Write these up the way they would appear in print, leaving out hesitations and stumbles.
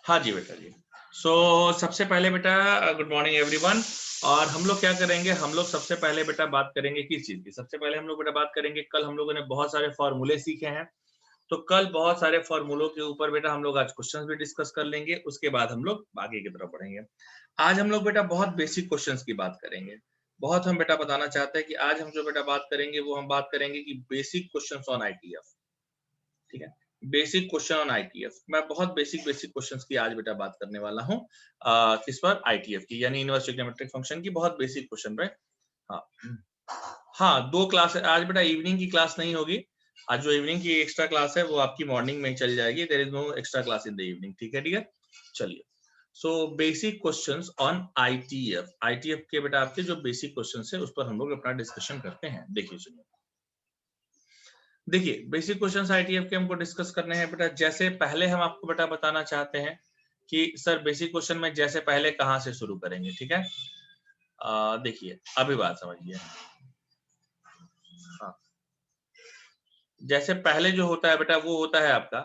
हाँ जी बेटा जी। सबसे पहले बेटा गुड मॉर्निंग एवरीवन। और हम लोग क्या करेंगे, हम लोग सबसे पहले बेटा बात करेंगे किस चीज की। सबसे पहले हम लोग बेटा बात करेंगे, कल हम लोगों ने बहुत सारे फॉर्मूले सीखे हैं, तो कल बहुत सारे फॉर्मूलों के ऊपर बेटा हम लोग आज क्वेश्चंस भी डिस्कस कर लेंगे, उसके बाद हम लोग आगे की तरफ बढ़ेंगे। आज हम लोग बेटा बहुत बेसिक क्वेश्चंस की बात करेंगे। बहुत हम बेटा बताना चाहते हैं कि आज हम जो बेटा बात करेंगे वो हम बात करेंगे कि बेसिक क्वेश्चंस ऑन आईटीएफ। ठीक है, बेसिक क्वेश्चन ऑन आईटीएफ। मैं बहुत बेसिक क्वेश्चंस की आज बेटा बात करने वाला हूँ, किस पर, आईटीएफ की, यानी इनवर्स ट्रिग्नोमेट्रिक फंक्शन की बहुत बेसिक क्वेश्चन पे। हाँ हाँ, 2 क्लास आज बेटा इवनिंग की क्लास नहीं होगी। आज जो इवनिंग की एक्स्ट्रा क्लास है वो आपकी मॉर्निंग में चल जाएगी। There is no extra class in the evening. ठीक है डियर, चलिए। So basic questions on ITF. ITF के बेटा आपके जो बेसिक क्वेश्चंस है उस पर हम लोग अपना डिस्कशन करते हैं। देखिए सुनिए, देखिए बेसिक क्वेश्चंस आईटीएफ के हमको डिस्कस करने हैं बेटा। जैसे पहले हम आपको बेटा बताना चाहते हैं कि सर बेसिक क्वेश्चन में जैसे पहले कहां से शुरू करेंगे। ठीक है, देखिए अभी बात समझिए। हाँ, जैसे पहले जो होता है बेटा वो होता है आपका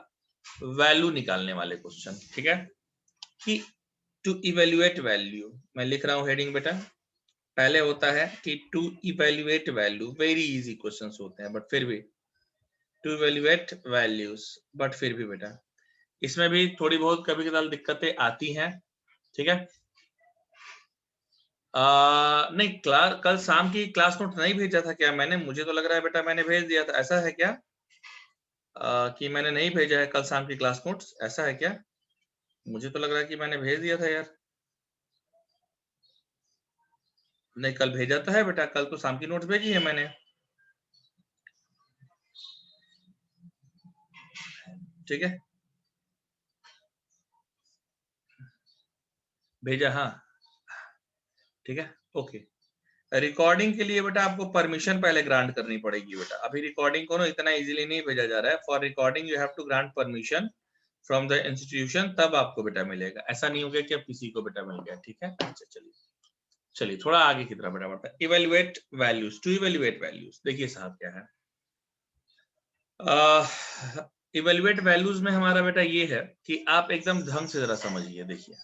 वैल्यू निकालने वाले क्वेश्चन। ठीक है, कि टू इवेल्युएट वैल्यू, मैं लिख रहा हूं हेडिंग बेटा। पहले होता है कि to evaluate value, very easy questions होते हैं, बट फिर भी टू इवेल्युएट वैल्यूज, बट फिर भी बेटा इसमें भी थोड़ी बहुत कभी कभार दिक्कतें आती हैं। ठीक है, नहीं कल शाम की क्लास नोट नहीं भेजा था क्या मैंने? मुझे तो लग रहा है बेटा मैंने भेज दिया था। ऐसा है क्या कि मैंने नहीं भेजा है कल शाम की क्लास नोट्स? ऐसा है क्या? मुझे तो लग रहा है कि मैंने भेज दिया था यार। नहीं, कल भेजा तो है बेटा, कल तो शाम की नोट्स भेजी है मैंने। ठीक है, भेजा, हाँ ठीक है, ओके। रिकॉर्डिंग के लिए बेटा आपको परमिशन पहले ग्रांट करनी पड़ेगी बेटा। अभी रिकॉर्डिंग को ना इतना इजीली नहीं भेजा जा रहा है। For recording you have to grant permission from the institution, तब आपको बेटा मिलेगा। ऐसा नहीं होगा कि अब किसी को बेटा मिल गया। ठीक है, अच्छा चलिए चलिए थोड़ा आगे की तरफ बेटा बढ़ता है। Evaluate values, to evaluate values, देखिए साहब क्या है। इवेल्युएट वैल्यूज में हमारा बेटा ये है कि आप एकदम ढंग से जरा समझिए। देखिए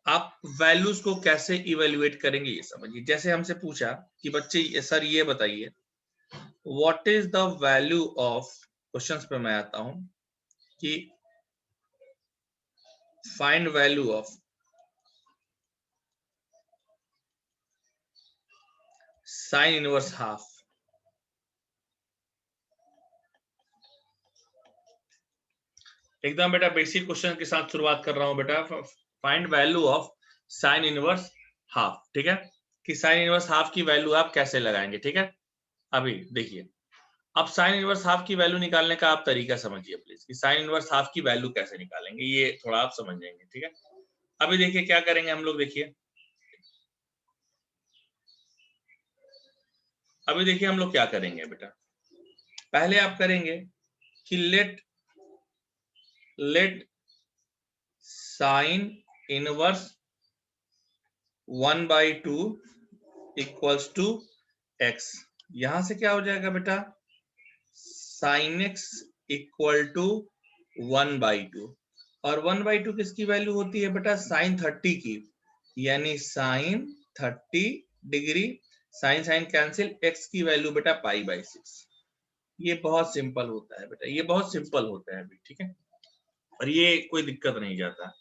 आप वैल्यूज को कैसे इवेल्युएट करेंगे ये समझिए। जैसे हमसे पूछा कि बच्चे सर ये बताइए what is the value of, questions पे मैं आता हूं कि find value of sine inverse half. एकदम बेटा बेसिक क्वेश्चन के साथ शुरुआत कर रहा हूं बेटा। Find value of sine inverse half. ठीक है, कि साइन इनवर्स हाफ की वैल्यू आप कैसे लगाएंगे। ठीक है, अभी देखिए अब साइन इनवर्स हाफ की वैल्यू निकालने का आप तरीका समझिए प्लीज, कि साइन इनवर्स हाफ की वैल्यू कैसे निकालेंगे, ये थोड़ा आप समझ जाएंगे। ठीक है, अभी देखिए क्या करेंगे हम लोग। देखिए अभी देखिए हम लोग क्या करेंगे बेटा। पहले आप करेंगे कि let sine inverse 1/2 equals to x. यहां से क्या हो जाएगा बेटा, साइन एक्स इक्वल टू 1/2। और 1/2 किसकी वैल्यू होती है बेटा, साइन 30 की, यानी sine 30 degree. Sine sine cancel, x की वैल्यू बेटा पाई/6। ये बहुत सिंपल होता है बेटा, ये बहुत सिंपल होता है अभी। ठीक है, और ये कोई दिक्कत नहीं जाता।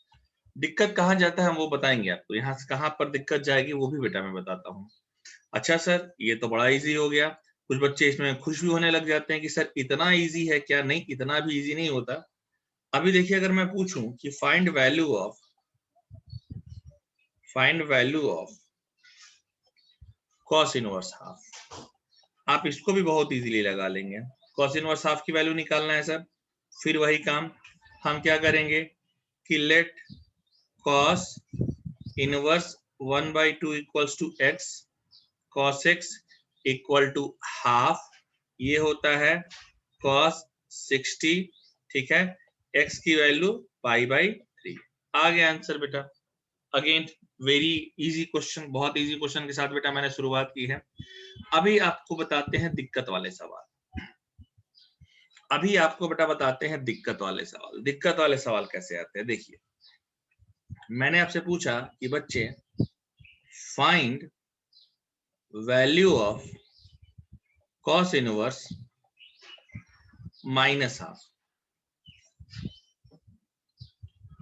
दिक्कत कहाँ जाता है हम वो बताएंगे आपको। यहाँ से कहाँ पर दिक्कत जाएगी वो भी बेटा मैं बताता हूँ। अच्छा सर ये तो बड़ा इजी हो गया। कुछ बच्चे इसमें खुश भी होने लग जाते हैं कि सर इतना इजी है क्या? नहीं, इतना भी इजी नहीं होता। अभी देखिए अगर मैं पूछूं कि find value of cos inverse half, आप इसको भी बहुत इजीली लगा लेंगे। कॉस इनवर्स हाफ की वैल्यू निकालना है सर, फिर वही काम हम क्या करेंगे कि let cos inverse 1/2 equals to x, cos x equal to half, ये होता है कॉस 60। ठीक है, एक्स की वैल्यू पाई/3। आ गया आंसर बेटा। अगेन वेरी इजी क्वेश्चन, बहुत इजी क्वेश्चन के साथ बेटा मैंने शुरुआत की है। अभी आपको बताते हैं दिक्कत वाले सवाल। अभी आपको बेटा बताते हैं दिक्कत वाले सवाल। दिक्कत वाले सवाल कैसे आते हैं, देखिए मैंने आपसे पूछा कि बच्चे find value of cos inverse minus half.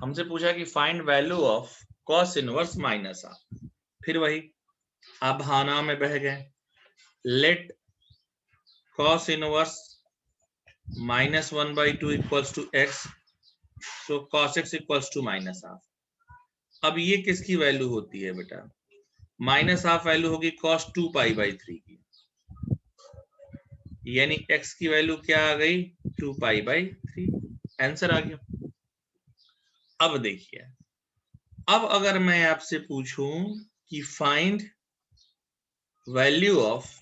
हमसे पूछा कि find value of cos inverse minus half. फिर वही आप भावना में बह गए। Let cos inverse -1/2 equals to x, so cos x equals to minus half. अब ये किसकी वैल्यू होती है बेटा, माइनस हाफ वैल्यू होगी cos 2π/3 की, यानी x की वैल्यू क्या आ गई 2π/3। आंसर आ गया। अब देखिए, अब अगर मैं आपसे पूछूं कि फाइंड वैल्यू ऑफ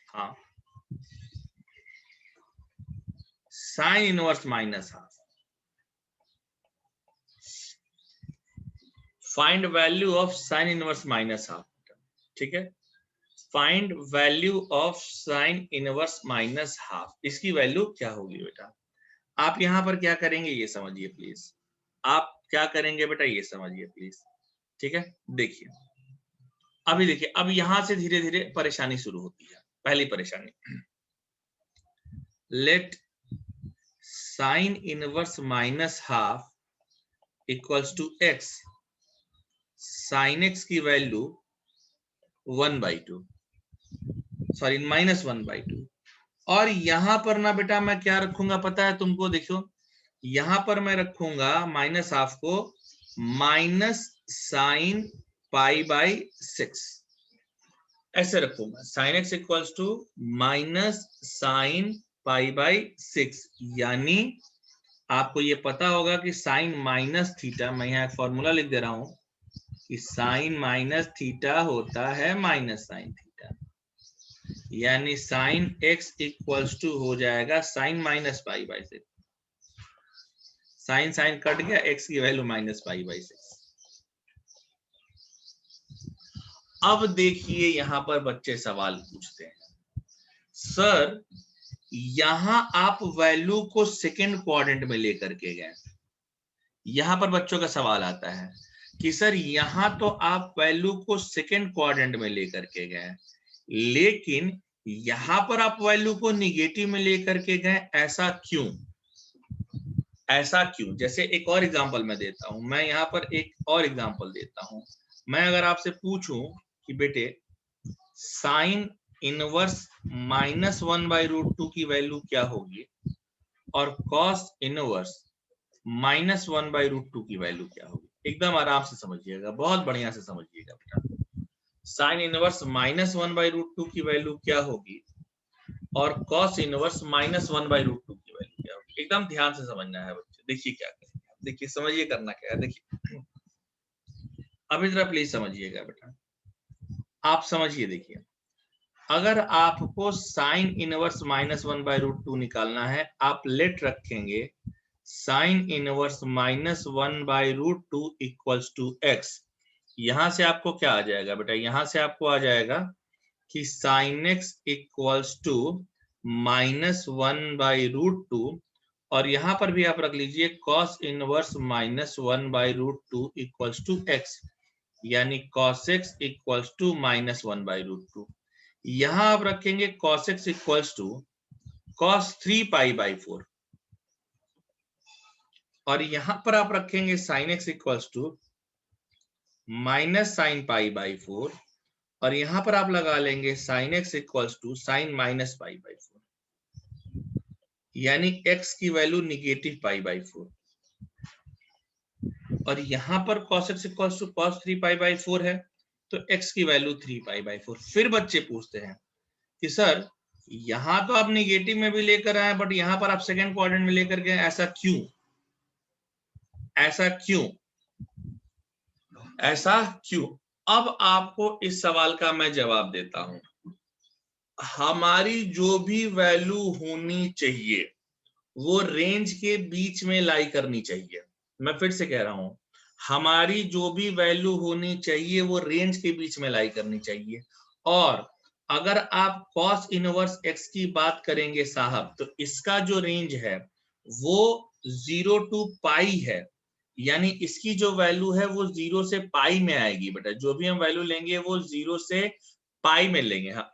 हाँ sign inverse minus half, find value of sine inverse minus half, ठीक है। Find value of sine inverse minus half, इसकी वैल्यू क्या होगी बेटा। आप यहां पर क्या करेंगे ये समझिए प्लीज, आप क्या करेंगे बेटा ये समझिए प्लीज, ठीक है। देखिए अभी देखिए, अब यहां से धीरे धीरे परेशानी शुरू होती है। पहली परेशानी, let sine inverse minus half equals to x, sine x की वैल्यू 1/2, सॉरी -1/2। और यहां पर ना बेटा मैं क्या रखूंगा पता है तुमको, देखो यहां पर मैं रखूंगा माइनस हाफ को माइनस साइन π/6, ऐसे रखूंगा। Sine X equals to minus sine π/6, यानी आपको ये पता होगा कि साइन माइनस थीटा, मैं यहाँ एक फॉर्मूला लिख दे रहा हूं कि साइन माइनस थीटा होता है माइनस साइन थीटा, यानी साइन एक्स इक्वल्स टू हो जाएगा sine minus π/6। Sine sine cut गया, एक्स की वैल्यू -π/6। अब देखिए यहां पर बच्चे सवाल पूछते हैं, सर यहां आप वैल्यू को सेकेंड क्वाड्रेंट में लेकर के गए। यहां पर बच्चों का सवाल आता है कि सर यहां तो आप वैल्यू को सेकेंड क्वाड्रेंट में लेकर के गए, लेकिन यहां पर आप वैल्यू को निगेटिव में लेकर के गए, ऐसा क्यों, ऐसा क्यों। जैसे एक और एग्जांपल मैं देता हूं, मैं यहां पर एक और एग्जांपल देता हूं। मैं अगर आपसे पूछूं कि बेटे साइन इनवर्स -1/√2 की वैल्यू क्या होगी और कॉस इनवर्स -1/√2 की वैल्यू क्या होगी, एकदम आराम से समझिएगा, बहुत बढ़िया से समझिएगा बेटा। साइन इनवर्स -1/√2 की वैल्यू क्या होगी और कॉस इनवर्स -1/√2 की वैल्यू क्या होगी, एकदम ध्यान से समझना है बच्चे। देखिए क्या करेंगे, देखिए समझिए करना क्या है। देखिए अभी जरा प्लीज समझिएगा बेटा, आप समझिए। देखिए अगर आपको साइन इनवर्स -1/√2 निकालना है, आप लेट रखेंगे sine inverse -1/√2 equals to x. यहां से आपको क्या आ जाएगा बेटा, यहां से आपको आ जाएगा कि साइन एक्स इक्वल्स टू -1/√2, और यहां पर भी आप रख लीजिए cos inverse -1/√2 equals to X, यानी cos x इक्वल्स टू -1/√2। यहां आप रखेंगे cos x equals to cos 3π/4, और यहां पर आप रखेंगे sin x equals to minus sine π/4, और यहां पर आप लगा लेंगे sin x equals to sine -π/4, यानी x की वैल्यू निगेटिव π/4, और यहां पर cos x equals to cos 3π/4 है, तो x की वैल्यू 3π/4। फिर बच्चे पूछते हैं कि सर यहां तो आप निगेटिव में भी लेकर आए, बट यहां पर आप सेकंड क्वाड्रेंट में लेकर गए, ऐसा क्यों, ऐसा क्यों, ऐसा क्यों। अब आपको इस सवाल का मैं जवाब देता हूं। हमारी जो भी वैल्यू होनी चाहिए वो रेंज के बीच में लाई करनी चाहिए। मैं फिर से कह रहा हूं, हमारी जो भी वैल्यू होनी चाहिए वो रेंज के बीच में लाई करनी चाहिए। और अगर आप cos इनवर्स x की बात करेंगे साहब, तो इसका जो रेंज है वो 0 to पाई है, यानी इसकी जो वैल्यू है वो 0 से पाई में आएगी बेटा। जो भी हम वैल्यू लेंगे वो 0 से पाई में लेंगे। हाँ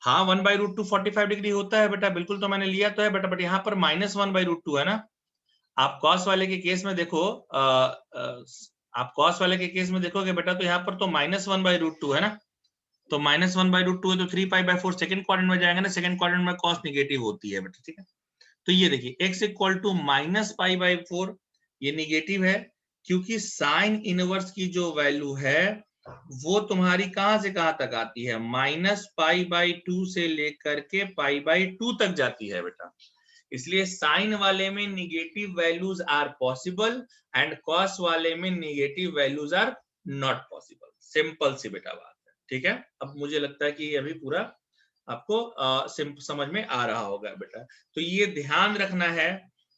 हाँ, 1/√2 45 डिग्री होता है बेटा, बिल्कुल, तो मैंने लिया तो है बेटा, बट यहाँ पर -1/√2 है ना। आप कॉस वाले के केस में देखो, आप कॉस वाले के केस में देखोगे बेटा, तो यहाँ पर तो -1/√2 है ना, तो -1/√2 है तो 3π/4 सेकंड क्वाड्रेंट में जाएंगे ना, सेकंड क्वाड्रेंट में कॉस निगेटिव होती है बेटा, ठीक है। तो ये देखिए x इक्वल टू -π/4, ये निगेटिव है, क्योंकि साइन इनवर्स की जो वैल्यू है वो तुम्हारी कहां से कहां तक आती है, -π/2 से लेकर के π/2 तक जाती है बेटा। इसलिए साइन वाले में negative values are possible and cos वाले में negative values are not possible. Simple सी बेटा बात है, ठीक है। अब मुझे लगता है कि अभी पूरा आपको समझ में आ रहा होगा बेटा। तो ये ध्यान रखना है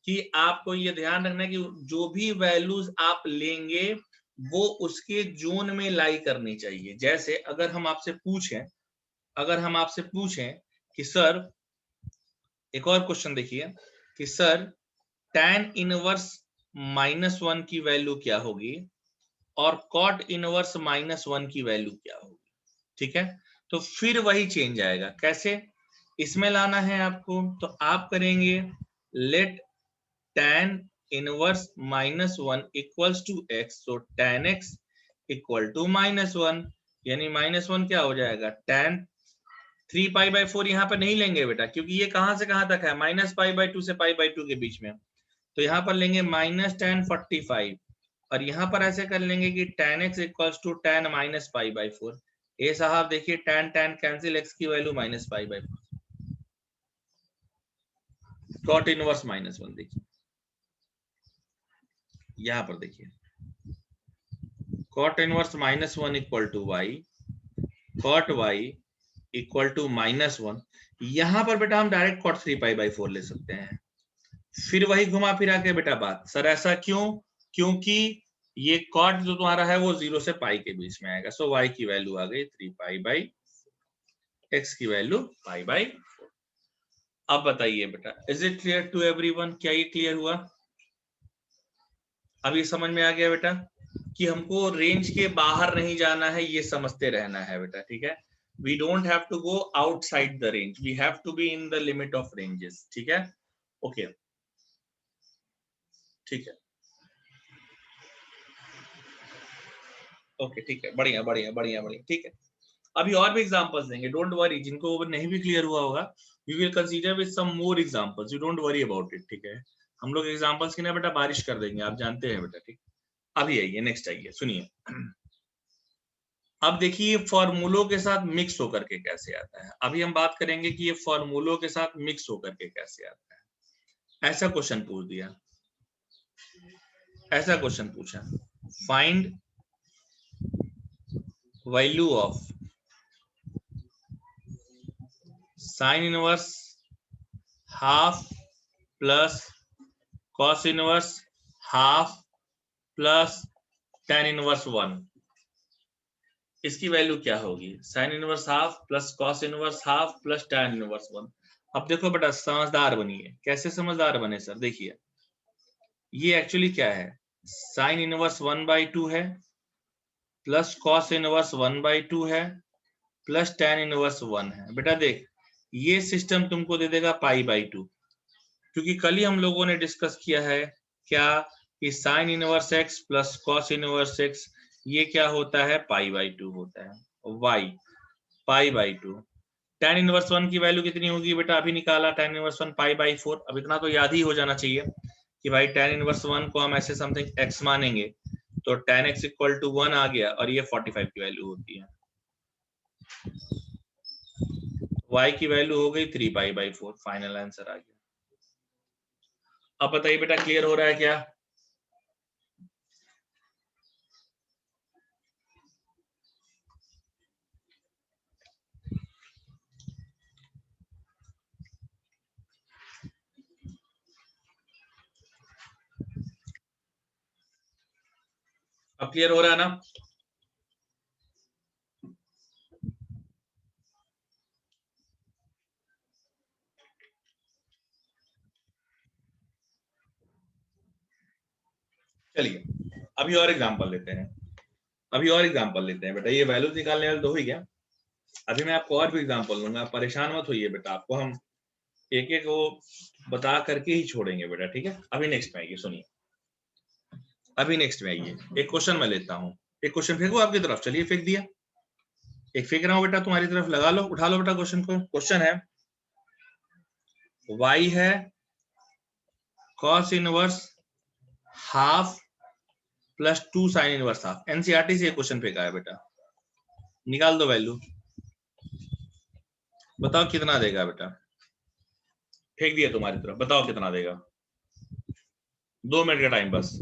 कि आपको ये ध्यान रखना है कि जो भी वैल्यूज आप लेंगे वो उसके जोन में लाई करनी चाहिए। जैसे अगर हम आपसे पूछें कि सर, एक और क्वेश्चन देखिए कि सर tan इनवर्स -1 की वैल्यू क्या होगी और cot इनवर्स -1 की वैल्यू क्या होगी, ठीक है। तो फिर वही चेंज आएगा। कैसे इसमें लाना है आपको, तो आप करेंगे लेट tan inverse -1 equals to x, तो tan x इक्वल टू -1, यानी -1 क्या हो जाएगा, tan 3π/4 यहाँ पर नहीं लेंगे बेटा, क्योंकि ये कहां से कहां तक है, -π/2 से π/2 के बीच में। तो यहाँ पर लेंगे -tan 45, और यहाँ पर ऐसे कर लेंगे कि tan x equals to tan -π/4। ए साहब देखिए, tan कैंसिल, x की वैल्यू -π/4, cot इनवर्स -1 देखिए, यहाँ पर देखिए cot inverse -1 equal to y, cot y equal to -1। यहाँ पर बेटा हम डायरेक्ट cot 3π/4 ले सकते हैं। फिर वही घुमा फिरा के बेटा बात, सर ऐसा क्यों, क्योंकि ये cot जो तुम्हारा है वो 0 से पाई के बीच में आएगा। सो y की वैल्यू आ गई 3π/, x की वैल्यू π/4। अब बताइए बेटा, is it clear to everyone? क्या ये क्लियर हुआ? अब ये समझ में आ गया बेटा कि हमको रेंज के बाहर नहीं जाना है, ये समझते रहना है बेटा, ठीक है। We don't have to go outside the range, we have to be in the limit of ranges, ठीक है। ओके, ठीक है, ओके, ठीक है, बढ़िया बढ़िया बढ़िया बढ़िया, ठीक है। अभी और भी एग्जांपल्स देंगे, डोंट वरी, जिनको नहीं भी क्लियर हुआ होगा we will consider with some more examples, you don't worry about it, ठीक है। हम लोग एग्जांपल्स की ना बेटा बारिश कर देंगे, आप जानते हैं बेटा, ठीक। अभी आइए, नेक्स्ट आइए, सुनिए। अब देखिए फॉर्मूलों के साथ मिक्स होकर के कैसे आता है। अभी हम बात करेंगे कि ये फॉर्मूलों के साथ मिक्स होकर के कैसे आता है। ऐसा क्वेश्चन पूछ दिया, ऐसा क्वेश्चन पूछा, find value of sine inverse half plus cos inverse half plus tan inverse 1, इसकी वैल्यू क्या होगी, sine inverse half plus cos inverse half plus tan inverse 1। अब देखो बेटा, समझदार बनिए। कैसे समझदार बने सर, देखिए ये एक्चुअली क्या है, साइन इनवर्स 1/2 है प्लस कॉस इनवर्स 1/2 है प्लस tan इनवर्स 1 है। बेटा देख, ये सिस्टम तुमको दे देगा π/2, क्योंकि कल ही हम लोगों ने डिस्कस किया है क्या, कि sign inverse x plus cos inverse x ये क्या होता है, π/2 होता है, y π/2। tan इनवर्स 1 की वैल्यू कितनी होगी बेटा, अभी निकाला, tan इनवर्स 1 π/4। अब इतना तो याद ही हो जाना चाहिए कि भाई tan इनवर्स 1 को हम ऐसे समथिंग x मानेंगे, तो tan x इक्वल टू 1 आ गया, और ये 45 की वैल्यू होती है, y की वैल्यू हो गई 3π/4, फाइनल आंसर आ गया। अब बताइए बेटा, क्लियर हो रहा है क्या? अब क्लियर हो रहा है ना? चलिए अभी और एग्जांपल लेते हैं, बेटा। ये वैल्यूज निकालने वाले तो हो ही गया। अभी मैं आपको और भी एग्जांपल दूंगा, परेशान मत होइए बेटा, आपको हम एक एक वो बता करके ही छोड़ेंगे बेटा, ठीक है। अभी नेक्स्ट में आइए, सुनिए, अभी नेक्स्ट में आइए। एक क्वेश्चन मैं लेता हूँ, एक क्वेश्चन फेंकू आपकी तरफ। चलिए फेंक दिया, एक फेंक रहा हूँ बेटा तुम्हारी तरफ, लगा लो, उठा लो बेटा क्वेश्चन को। क्वेश्चन है y है cos inverse half plus 2 sine inverse half. NCERT से ये क्वेश्चन फेंका है बेटा, निकाल दो वैल्यू, बताओ कितना देगा बेटा। फेंक दिया तुम्हारी तरफ, बताओ कितना देगा। 2 मिनट का टाइम बस।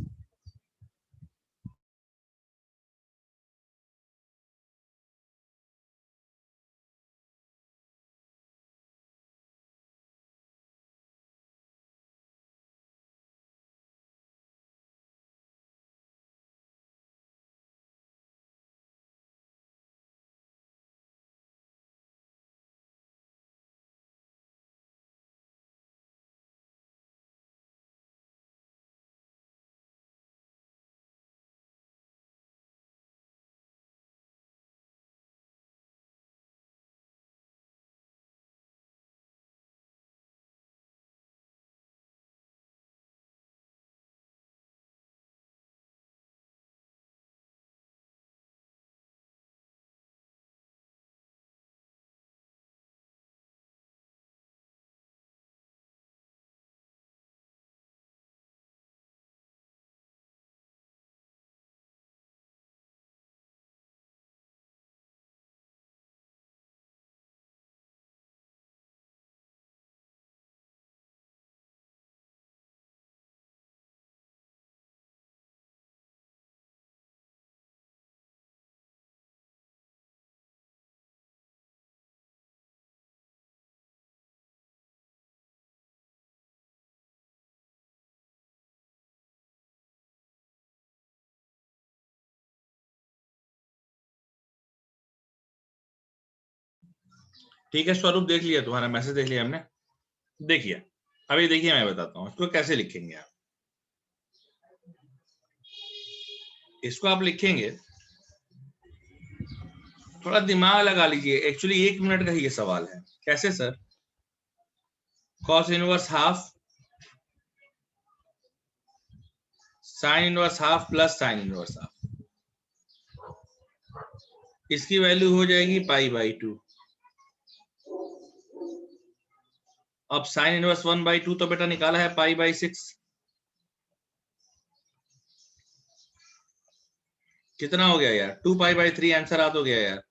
ठीक है स्वरूप, देख लिया, तुम्हारा मैसेज देख लिया हमने। देखिए अभी देखिए, मैं बताता हूँ इसको कैसे लिखेंगे आप। इसको आप लिखेंगे, थोड़ा दिमाग लगा लीजिए, एक्चुअली 1 मिनट का ही ये सवाल है। कैसे sir? cos inverse half sine inverse half plus sine inverse half, इसकी वैल्यू हो जाएगी π/2। अब साइन इनवर्स 1/2 तो बेटा निकाला है π/6, कितना हो गया यार? 2π/3 आंसर आ तो गया यार।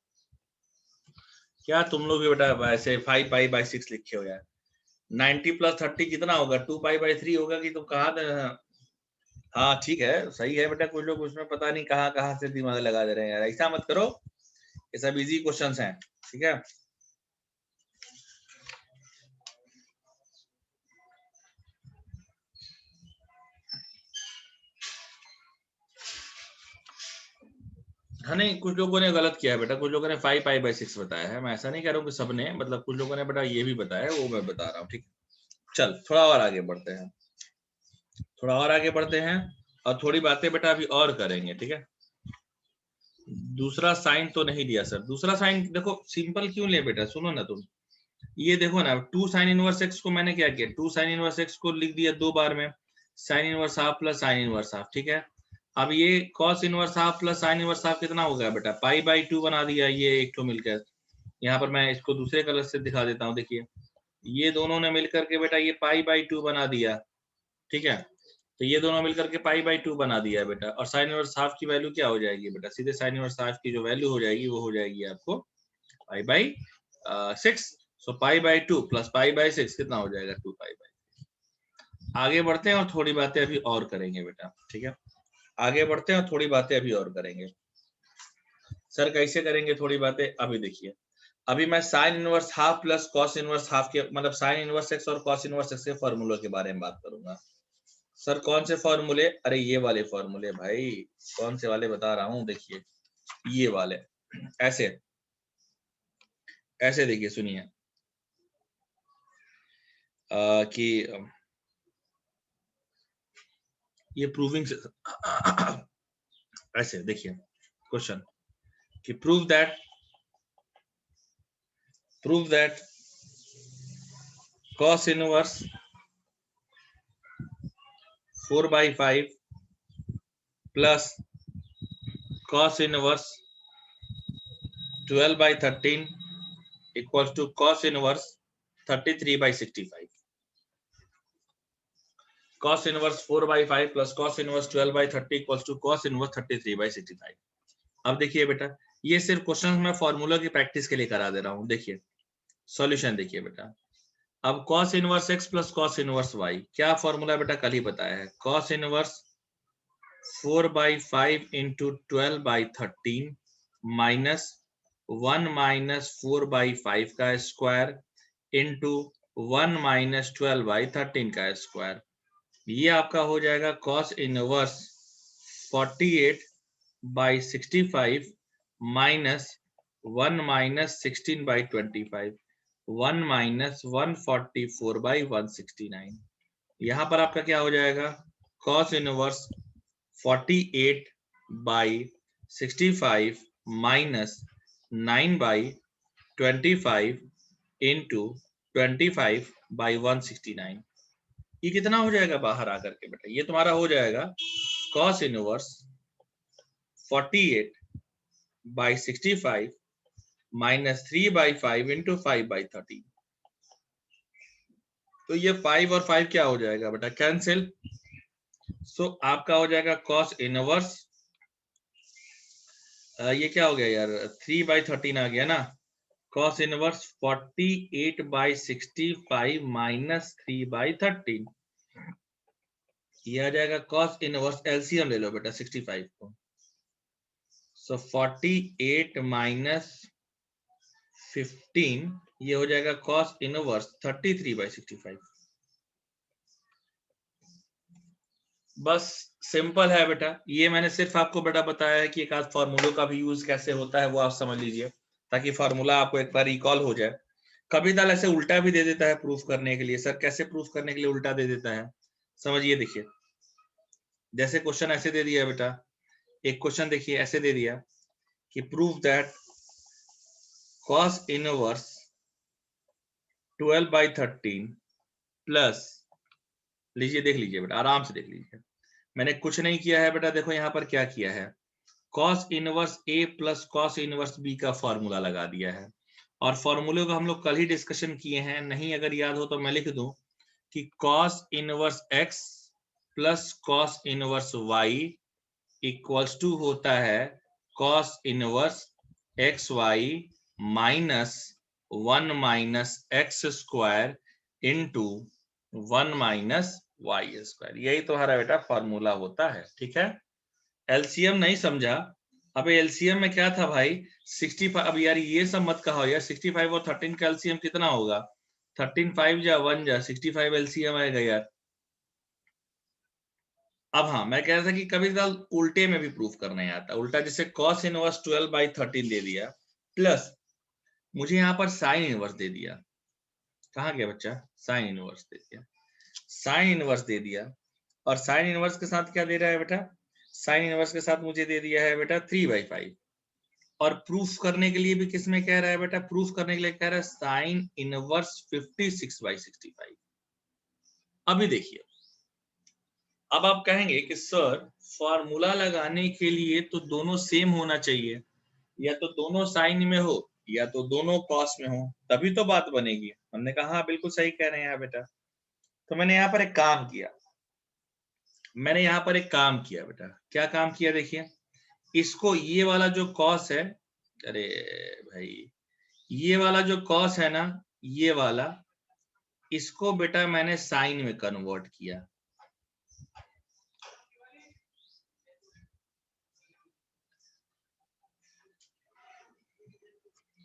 क्या तुम लोग भी बेटा वैसे 5π/6 लिखे हो यार? 90 + 30 कितना होगा? 2π/3 होगा कि तुम कहाँ? हाँ ठीक है, सही है बेटा। कुछ लोग उसमें पता नहीं कहाँ कहाँ से दिमाग लगा दे रहे हैं यार, ऐसा मत करो, ये सब इजी क्वेश्चंस हैं, ठीक है। हाँ नहीं, कुछ लोगों ने गलत किया है बेटा, कुछ लोगों ने 5π/6 बताया है। मैं ऐसा नहीं कह रहा हूँ कि सबने, मतलब कुछ लोगों ने बेटा ये भी बताया है, वो मैं बता रहा हूँ, ठीक है। चल थोड़ा और आगे बढ़ते हैं, और थोड़ी बातें बेटा अभी और करेंगे, ठीक है। दूसरा साइन तो नहीं दिया सर, दूसरा साइन देखो सिंपल क्यों ले बेटा, सुनो ना तुम, ये देखो ना, 2 साइन इनवर्स x को मैंने क्या किया, 2 साइन इनवर्स x को लिख दिया 2 बार में, sine inverse half plus sine inverse half, ठीक है। अब ये cos inverse half plus sine inverse half कितना हो गया बेटा? π/2 बना दिया ये एक तो मिलकर। यहाँ पर मैं इसको दूसरे कलर से दिखा देता हूँ, देखिए ये दोनों ने मिलकर के बेटा ये π/2 बना दिया, ठीक है। तो ये दोनों मिलकर के π/2 बना दिया है बेटा। और साइन इनवर्स हाफ की वैल्यू क्या हो जाएगी बेटा? सीधे साइन इनवर्स हाफ की जो वैल्यू हो जाएगी वो हो जाएगी आपको π/6। सो π/2 प्लस π/6 कितना हो जाएगा? 2π/6। आगे बढ़ते हैं और थोड़ी बातें अभी और करेंगे बेटा, ठीक है। आगे बढ़ते हैं और थोड़ी बातें अभी और करेंगे। सर कैसे करेंगे थोड़ी बातें? अभी देखिए, अभी मैं sine inverse half plus cos inverse half के, मतलब साइन इनवर्स x और कॉस इनवर्स x के फॉर्मूला के बारे में बात करूंगा। सर कौन से फॉर्मूले? अरे ये वाले फॉर्मूले भाई, कौन से वाले बता रहा हूं, देखिए ये वाले, ऐसे ऐसे देखिए, सुनिए कि ये प्रूविंग से ऐसे देखिए क्वेश्चन कि prove that cos inverse 4/5 plus cos inverse 12/13 equals to cos inverse 33/65. Cos inverse 4/5 plus cos inverse 12/30 equals to cos inverse 33/65. अब देखिए बेटा, ये सिर्फ क्वेश्चन में फॉर्मूला की प्रैक्टिस के लिए करा दे रहा हूं। देखिए सॉल्यूशन देखिए बेटा, अब cos inverse x plus cos inverse y, क्या फॉर्मूला बेटा? कल ही बताया है। cos inverse 4/5 into 12/13 minus 1 minus 4/5 का स्क्वायर इंटू 1 माइनस 12/13 का स्क्वायर, ये आपका हो जाएगा cos inverse 48/65 minus 1 minus 16/25, 1 minus 144/169। यहाँ पर आपका क्या हो जाएगा? cos इनवर्स 48/65 माइनस 9/25 इंटू 25/169, ये कितना हो जाएगा बाहर आकर के बेटा? ये तुम्हारा हो जाएगा cos इनवर्स 48/65 माइनस 3/5 इंटू 5/13। तो ये 5 और 5 क्या हो जाएगा बेटा? कैंसिल। सो आपका हो जाएगा cos इनवर्स, ये क्या हो गया यार, 3/13 आ गया ना। cos इनवर्स 48/65 माइनस 3/13, ये आ जाएगा cos इनवर्स, एलसीएम ले लो बेटा 65 को। सो 48 माइनस 15, ये हो जाएगा cos इनवर्स 33/65। बस सिंपल है बेटा, ये मैंने सिर्फ आपको बेटा बताया है कि एक आध फार्मूलों का भी यूज कैसे होता है वो आप समझ लीजिए, ताकि फार्मूला आपको एक बार रिकॉल हो जाए। कभी दाल ऐसे उल्टा भी दे देता है प्रूफ करने के लिए। सर कैसे प्रूफ करने के लिए उल्टा दे देता है? समझिए, देखिए जैसे क्वेश्चन ऐसे दे दिया बेटा, एक क्वेश्चन देखिए ऐसे दे दिया कि prove that cos inverse 12/13 plus, लीजिए देख लीजिए बेटा, आराम से देख लीजिए, मैंने कुछ नहीं किया है बेटा। देखो यहाँ पर क्या किया है, cos inverse a plus cos inverse b का फॉर्मूला लगा दिया है। और फॉर्मूले को हम लोग कल ही डिस्कशन किए हैं, नहीं अगर याद हो तो मैं लिख दूं कि cos inverse x plus cos inverse y equals to होता है cos inverse x y minus 1 minus x square into 1 minus Y square. यही तुम्हारा बेटा फॉर्मूला होता है, ठीक है। एलसीएम नहीं समझा? अब एलसीएम में क्या था भाई, 65। अब यार ये सब मत कहो यार, 65 और 13 का एलसीएम कितना होगा? 13 5 जा 1 जा 65 एलसीएम आएगा यार। अब हाँ, मैं कह रहा था कि कभी कभार उल्टे में भी प्रूफ करना आता, उल्टा जैसे cos इनवर्स 12/13 दे दिया, प्लस मुझे यहाँ पर साइन इनवर्स दे दिया। कहाँ गया बच्चा? साइन इनवर्स दे दिया, साइन इनवर्स दे दिया। और साइन इनवर्स के साथ क्या दे रहा है बेटा? साइन इनवर्स के साथ मुझे दे दिया है बेटा 3/5। और प्रूफ करने के लिए भी किस में कह रहा है बेटा? प्रूफ करने के लिए कह रहा है साइन इनवर्स 56/65। अभी देखिए, अब आप कहेंगे कि सर फॉर्मूला लगाने के लिए तो दोनों सेम होना चाहिए, या तो दोनों साइन में हो या तो दोनों कॉस में हो, तभी तो बात बनेगी। हमने कहा हाँ बिल्कुल सही कह रहे हैं यार बेटा। तो मैंने यहाँ पर एक काम किया, बेटा। क्या काम किया? देखिए, इसको ये वाला जो कॉस है, अरे भाई ये वाला जो कॉस है ना, ये वाला, इसको बेटा मैंने साइन में कन्वर्ट किया।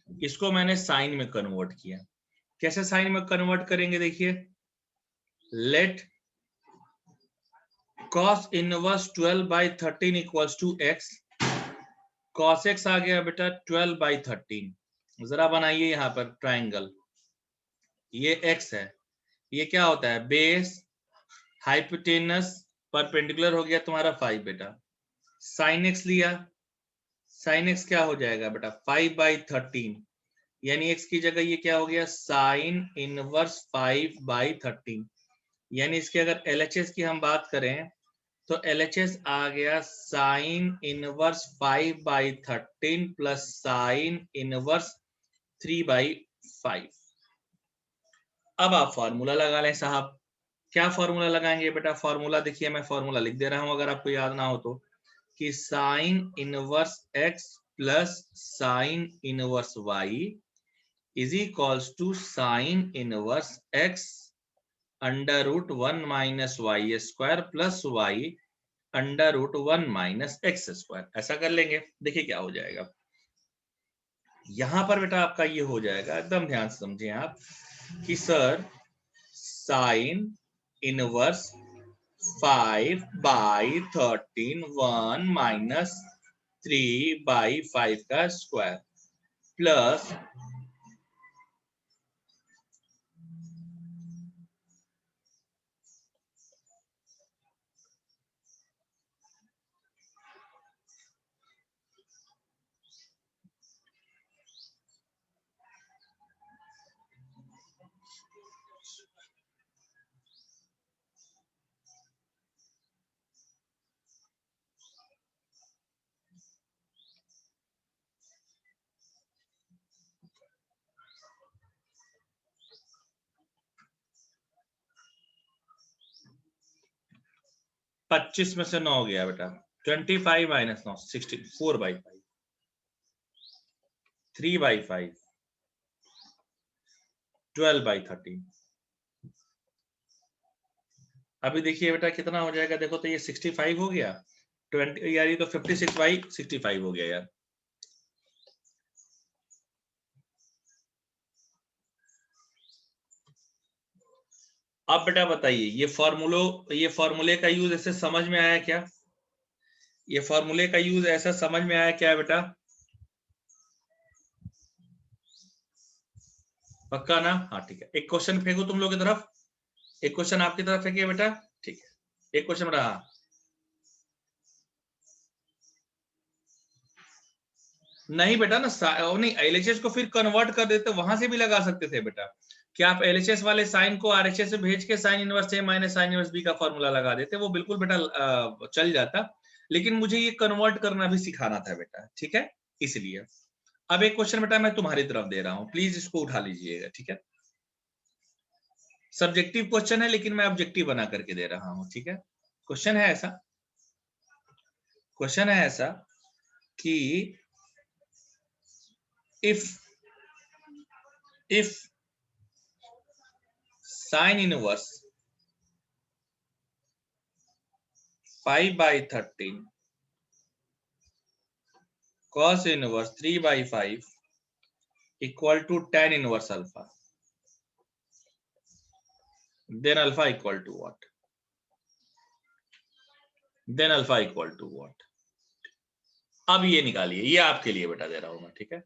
इसको मैंने साइन में कन्वर्ट किया। कैसे साइन में कन्वर्ट करेंगे? देखिए, let cos inverse 12/13 equals to x। cos x आ गया बेटा 12/13। जरा बनाइए यहाँ पर ट्राइंगल, ये x है, ये क्या होता है बेस, हाइपोटेनस, परपेंडिकुलर हो गया तुम्हारा 5 बेटा। sin x लिया, sin x क्या हो जाएगा बेटा 5/13, यानी x की जगह ये क्या हो गया sin इनवर्स 5/13। यानी इसके अगर LHS की हम बात करें तो LHS आ गया sin inverse 5/13 plus sin inverse 3/5। अब आप फॉर्मूला लगा लें साहब। क्या फॉर्मूला लगाएंगे बेटा? फॉर्मूला देखिए, मैं फॉर्मूला लिख दे रहा हूं अगर आपको याद ना हो तो, कि sin inverse x plus sin inverse y is equals to sin inverse x under root 1 minus Y square plus y under root 1 minus x square. ऐसा कर लेंगे, देखिए क्या हो जाएगा। यहां पर बेटा आपका ये हो जाएगा, एकदम ध्यान से समझें आप, कि सर साइन इनवर्स 5/13 1 माइनस 3/5 का स्क्वायर प्लस 25 में से 9 गया बेटा, 25 माइनस 9 16, 4/5, 3/5, 12/13। अभी देखिए बेटा कितना हो जाएगा, देखो तो ये 65 हो गया, 20 यार ये तो 56/65 हो गया यार। अब बेटा बताइए, ये फॉर्मूले का यूज ऐसे समझ में आया क्या? ये फॉर्मूले का यूज ऐसा समझ में आया क्या बेटा? पक्का ना? हाँ ठीक है, एक क्वेश्चन फेंको तुम लोग की तरफ, एक क्वेश्चन आपकी तरफ फेंकिए बेटा। ठीक है, एक क्वेश्चन रहा। नहीं बेटा ना, नहीं एलएचएस को फिर कन्वर्ट कर देते, वहां से भी लगा सकते थे बेटा। क्या आप एलएचएस वाले साइन को आरएचएस से भेज के साइन इनवर्स ए माइनस साइन इनवर्स बी का फॉर्मूला लगा देते, वो बिल्कुल बेटा चल जाता, लेकिन मुझे ये कन्वर्ट करना भी सिखाना था बेटा, ठीक है, इसलिए। अब एक क्वेश्चन बेटा मैं तुम्हारी तरफ दे रहा हूं, प्लीज इसको उठा लीजिएगा, ठीक है। सब्जेक्टिव क्वेश्चन है लेकिन मैं ऑब्जेक्टिव बना करके दे रहा हूं, ठीक है। क्वेश्चन है ऐसा, क्वेश्चन है ऐसा कि if sin inverse 5/13 cos inverse 3/5 equal to tan inverse alpha, then alpha equal to what? Then alpha equal to what? अब ये निकालिए, ये आपके लिए बेटा दे रहा हूं मैं, ठीक है,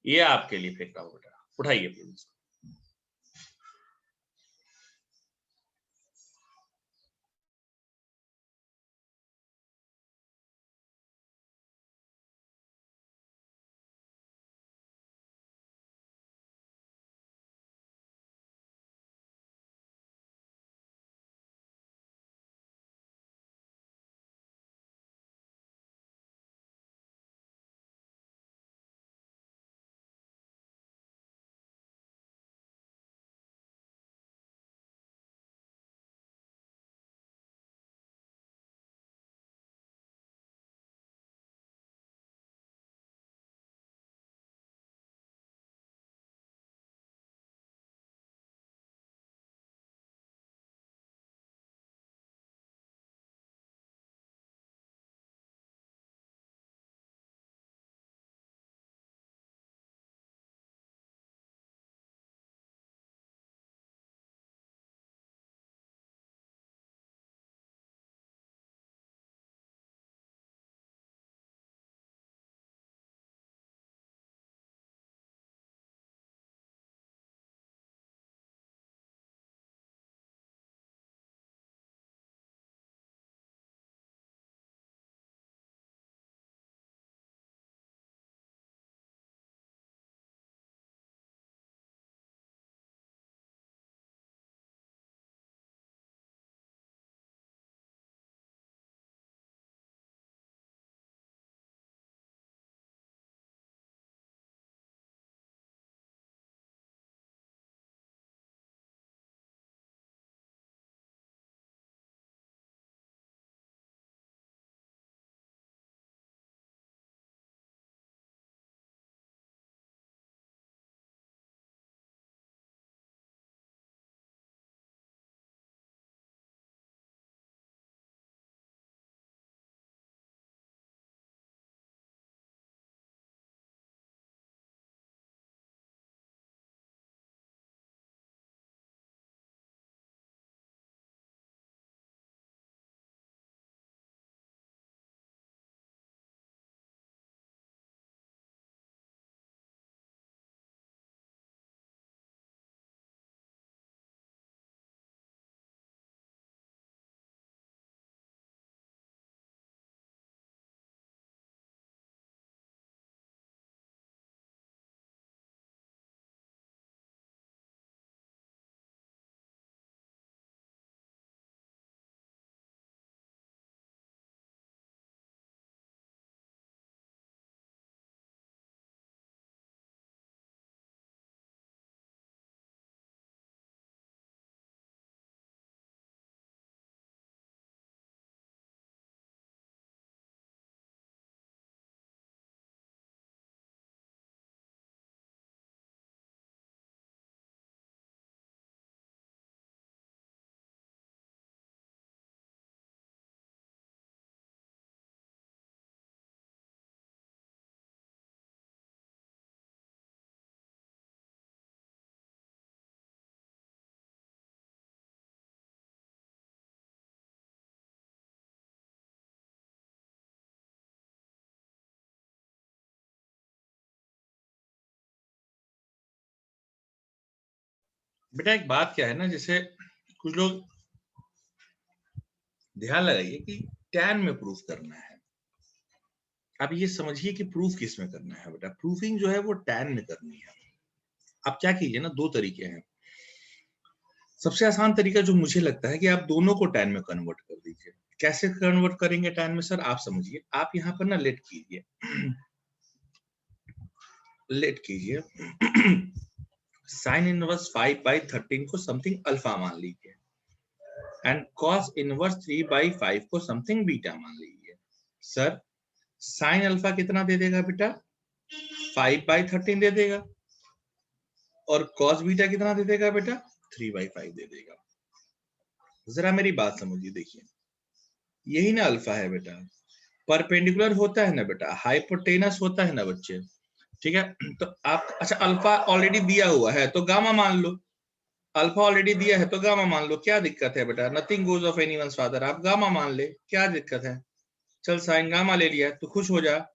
ये आपके लिए फेंक रहा हूं बेटा, उठाइए प्लीज। बेटा एक बात क्या है ना, जैसे कुछ लोग ध्यान लगाइए कि tan में प्रूफ करना है। अब ये समझिए कि प्रूफ किस में करना है बेटा। प्रूफिंग जो है वो tan में करनी है। आप क्या कीजिए ना, दो तरीके हैं। सबसे आसान तरीका जो मुझे लगता है कि आप दोनों को tan में कन्वर्ट कर दीजिए। कैसे कन्वर्ट करेंगे tan में सर? आप समझिए, आप यहाँ पर ना लेट कीजिए, लेट कीजिए साइन इनवर्स 5/13 को समथिंग अल्फा मान लीजिए एंड कॉस इनवर्स 3/5 को समथिंग बीटा मान लीजिए। सर साइन अल्फा कितना दे देगा बेटा? 5/13 दे देगा। और कॉस बीटा कितना दे देगा बेटा? 3/5 दे देगा। जरा मेरी बात समझिए, देखिए यही ना अल्फा है बेटा। परपेंडिकुलर होता है ना बेटा, हाइपोटेनस होता है ना बच्चे, ठीक है। तो आप अच्छा अल्फा ऑलरेडी दिया हुआ है तो गामा मान लो। अल्फा ऑलरेडी दिया है तो गामा मान लो, क्या दिक्कत है बेटा? Nothing goes off anyone's father, आप गामा मान ले, क्या दिक्कत है? चल साइन गामा ले लिया तो खुश हो जा,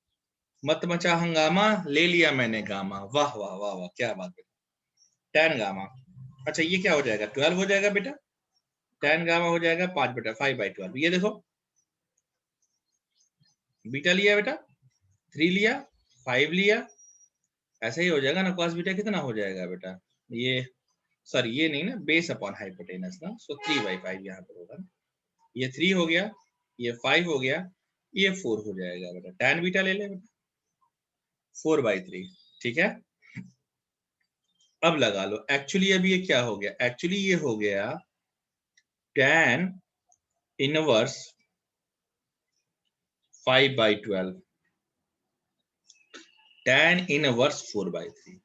मत मचा हंगामा, ले लिया मैंने गामा। वाह वाह वाह वाह, क्या बात है। tan गामा, अच्छा ये क्या हो जाएगा? 12 हो जाएगा बेटा। tan गामा हो जाएगा 5/5/12। ये देखो बीटा लिया बेटा, 3 लिया, 5 लिया, ऐसा ही हो जाएगा ना। cos बीटा कितना हो जाएगा बेटा? ये सॉरी ये नहीं ना, बेस अपॉन हाइपोटेनस ना, सो 3/5 यहाँ पर होगा ना। ये 3 हो गया, ये 5 हो गया, ये 4 हो जाएगा बेटा। tan बीटा ले ले बेटा, 4/3, ठीक है। अब लगा लो, एक्चुअली अब ये क्या हो गया? एक्चुअली ये हो गया tan इनवर्स 5/12, tan इनवर्स 4/3।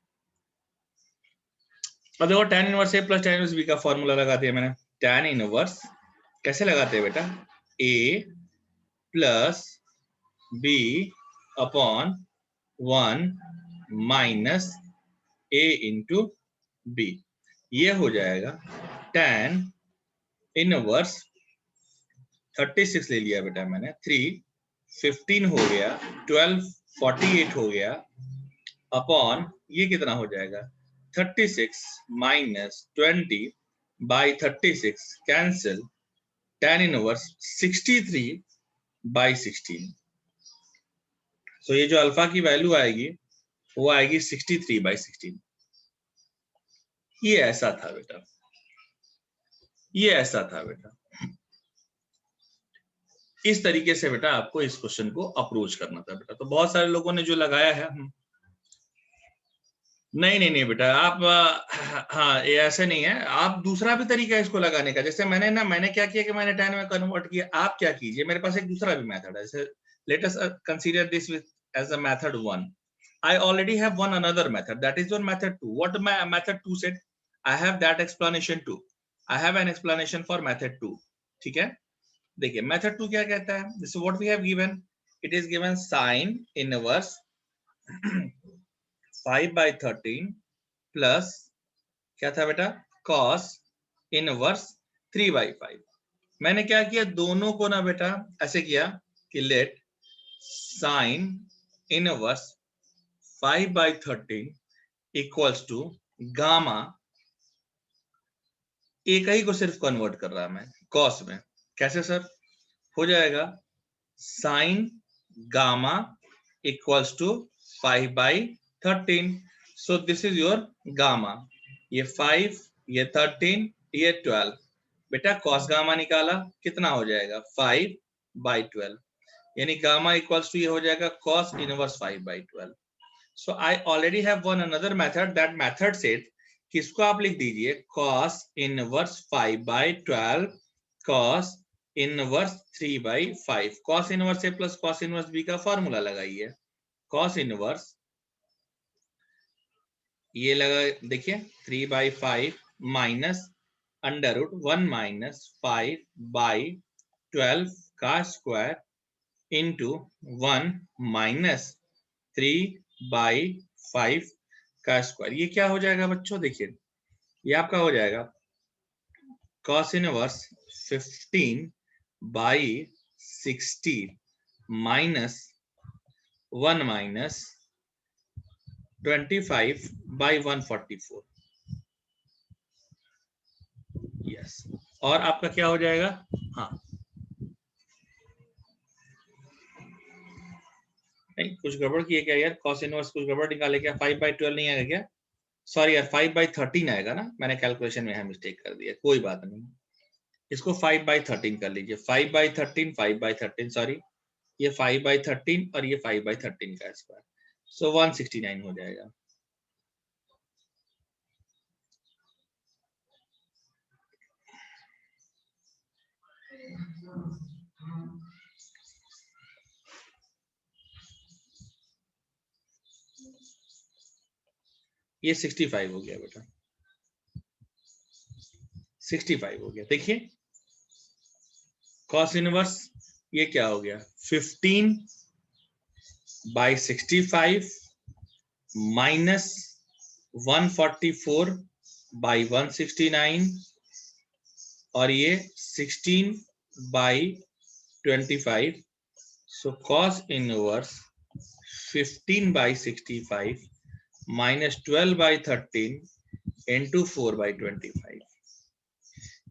अब देखो tan inverse a plus tan inverse b का फॉर्मूला लगा दिया मैंने। tan इनवर्स कैसे लगाते हैं बेटा? a plus b upon 1 minus a into b। ये हो जाएगा tan इनवर्स 36 ले लिया बेटा मैंने, 3 15 हो गया, 12 48 हो गया, अपॉन ये कितना हो जाएगा? 36 माइनस 20/36 कैंसिल, tan इनवर्स 63/16। सो ये जो अल्फा की वैल्यू आएगी वो आएगी 63/16। ये ऐसा था बेटा, ये ऐसा था बेटा। इस तरीके से बेटा आपको इस क्वेश्चन को अप्रोच करना था बेटा। तो बहुत सारे लोगों ने जो लगाया है, नहीं नहीं नहीं बेटा आप हाँ ये ऐसे नहीं है। आप दूसरा भी तरीका है इसको लगाने का। जैसे मैंने क्या किया कि मैंने tan में कन्वर्ट किया। आप क्या कीजिए, मेरे पास एक दूसरा भी मेथड है। जैसे let us consider this as a method 1। I already have one another method, that is your method 2. What my method 2 said? I have that explanation too. I have an explanation for method 2. ठीक है, देखिए method 2 क्या कहता है? This is what we have given. It is given sin inverse 5/13 plus क्या था बेटा? cos inverse 3/5। मैंने क्या किया, दोनों को ना बेटा ऐसे किया कि let sin inverse 5/13 equals to gamma, एक ही को सिर्फ कन्वर्ट कर रहा मैं cos में। कैसे सर? हो जाएगा sin gamma equals to 5/13। So this is your gamma. ये 5, ये 13, ये 12। बेटा cos गामा निकाला, कितना हो जाएगा? 5/12। यानी गामा इक्वल्स टू ये हो जाएगा cos inverse 5/12। So I already have one another method. That method said, किसको आप लिख दीजिए cos inverse 5/12 cos inverse 3/5। cos inverse a plus cos inverse b का फॉर्मूला लगाइए। cos इनवर्स ये लगा, देखिए 3/5 माइनस अंडर रूट 1 माइनस 5/12 का स्क्वायर इंटू 1 माइनस 3/5 का स्क्वायर। ये क्या हो जाएगा बच्चों? देखिए ये आपका हो जाएगा cos inverse 15/60 minus 1 minus 25/144। Yes, और आपका क्या हो जाएगा, हाँ नहीं कुछ गड़बड़ की है क्या यार, cos इनवर्स कुछ गड़बड़ निकाले क्या, 5/12 नहीं आएगा क्या, सॉरी यार 5/13 आएगा ना, मैंने कैलकुलेशन में मिस्टेक कर दिया, कोई बात नहीं, इसको 5/13 कर लीजिए, 5/13 5/13 सॉरी, ये 5/13 और ये 5/13 का स्क्वायर, सो 169 हो जाएगा। ये 65 हो गया बेटा, 65 हो गया। देखिए cos इनवर्स ये क्या हो गया, 15/65 माइनस 144/169 और ये 16/25, सो cos इनवर्स 15/65 माइनस 12/13 इंटू 4/25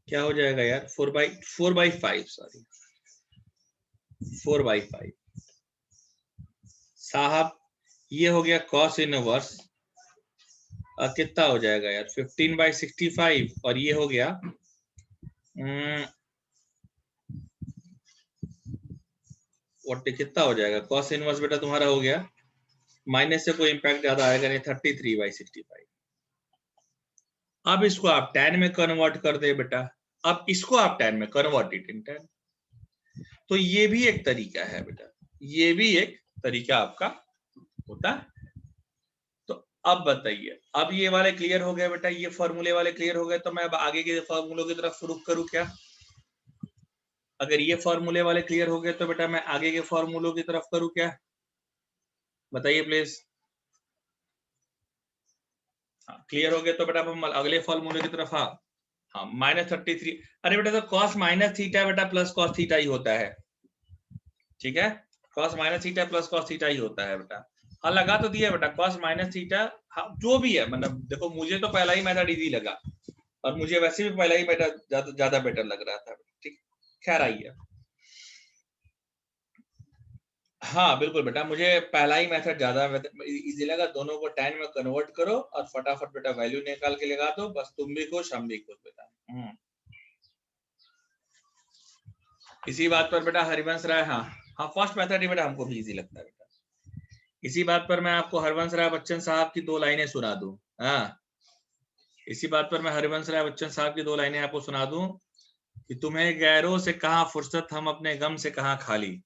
क्या हो जाएगा यार, 4/5 सॉरी 4/5 साहब, ये हो गया cos इनवर्स, कितना हो जाएगा यार 15/65 और ये हो गया कितना हो जाएगा cos इनवर्स बेटा तुम्हारा हो गया, माइनस से कोई इंपैक्ट ज्यादा आएगा नहीं, 33/65। अब इसको आप tan में कन्वर्ट कर दे बेटा, अब इसको आप tan में कन्वर्ट इट इन tan, तो ये भी एक तरीका है बेटा, ये भी एक तरीका आपका होता है। तो अब बताइए, अब ये वाले क्लियर हो गए बेटा, ये फॉर्मूले वाले क्लियर हो गए, तो मैं अब आगे के फॉर्मूलों की तरफ रुख करूं क्या, अगर ये फॉर्मूले वाले क्लियर हो गए तो बेटा मैं आगे के फॉर्मूलों की तरफ करूं क्या, बताइए प्लीज। क्लियर हो गए तो बेटा हम अगले फॉर्मूले की तरफ, हाँ हाँ -33, अरे बेटा तो cos माइनस थीटा बेटा प्लस cos थीटा ही होता है, ठीक है, cos minus theta plus cos theta ही होता है बेटा, हाँ लगा तो दिया बेटा cos माइनस थीटा, हाँ जो भी है, मतलब देखो मुझे तो पहला ही मेथड इजी लगा और मुझे वैसे भी पहला ही मेथड ज्यादा बेटर लग रहा था, ठीक, खैर आइए, हाँ बिल्कुल बेटा, मुझे पहला ही मेथड ज्यादा इजी लगा, दोनों को tan में कन्वर्ट करो और फटाफट बेटा वैल्यू निकाल के लगा दो, बस तुम भी खुश हम भी खुश बेटा। इसी बात पर बेटा हरिवंश राय, हाँ हाँ फर्स्ट मेथड ही बेटा हमको भी इजी लगता है बेटा, इसी बात पर मैं आपको हरिवंश राय बच्चन साहब की 2 लाइनें सुना दूं, हाँ इसी बात पर मैं हरिवंश राय बच्चन साहब की 2 लाइनें आपको सुना दूं कि तुम्हें गैरों से कहां फुर्सत हम अपने गम से कहां खाली,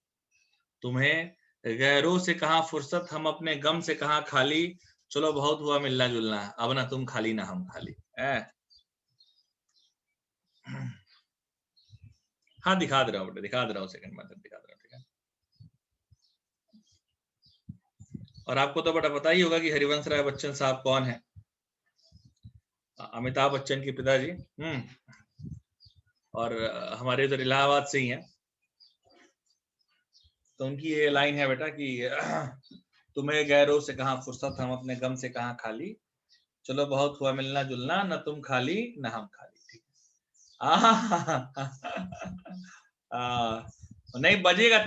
तुम्हें गैरों से कहां फुर्सत हम अपने गम से कहां खाली, चलो बहुत हुआ मिलना जुलना, अब ना तुम खाली ना हम खाली है। हाँ दिखा दे रहा हूँ बेटा, दिखा दे रहा हूँ, सेकंड मेथड दिखा दे रहा हूँ, ठीक है। और आपको तो बेटा पता ही होगा कि हरिवंश राय बच्चन साहब कौन है, अमिताभ बच्चन के पिताजी, और हमारे इधर इलाहाबाद से ही है, तो उनकी ये लाइन है बेटा कि तुम्हें गैरों से कहां फुर्सत हम अपने गम से कहां खाली, चलो बहुत हुआ मिलना जुलना, न तुम खाली न हम खाली, ठीक है। नहीं बजेगा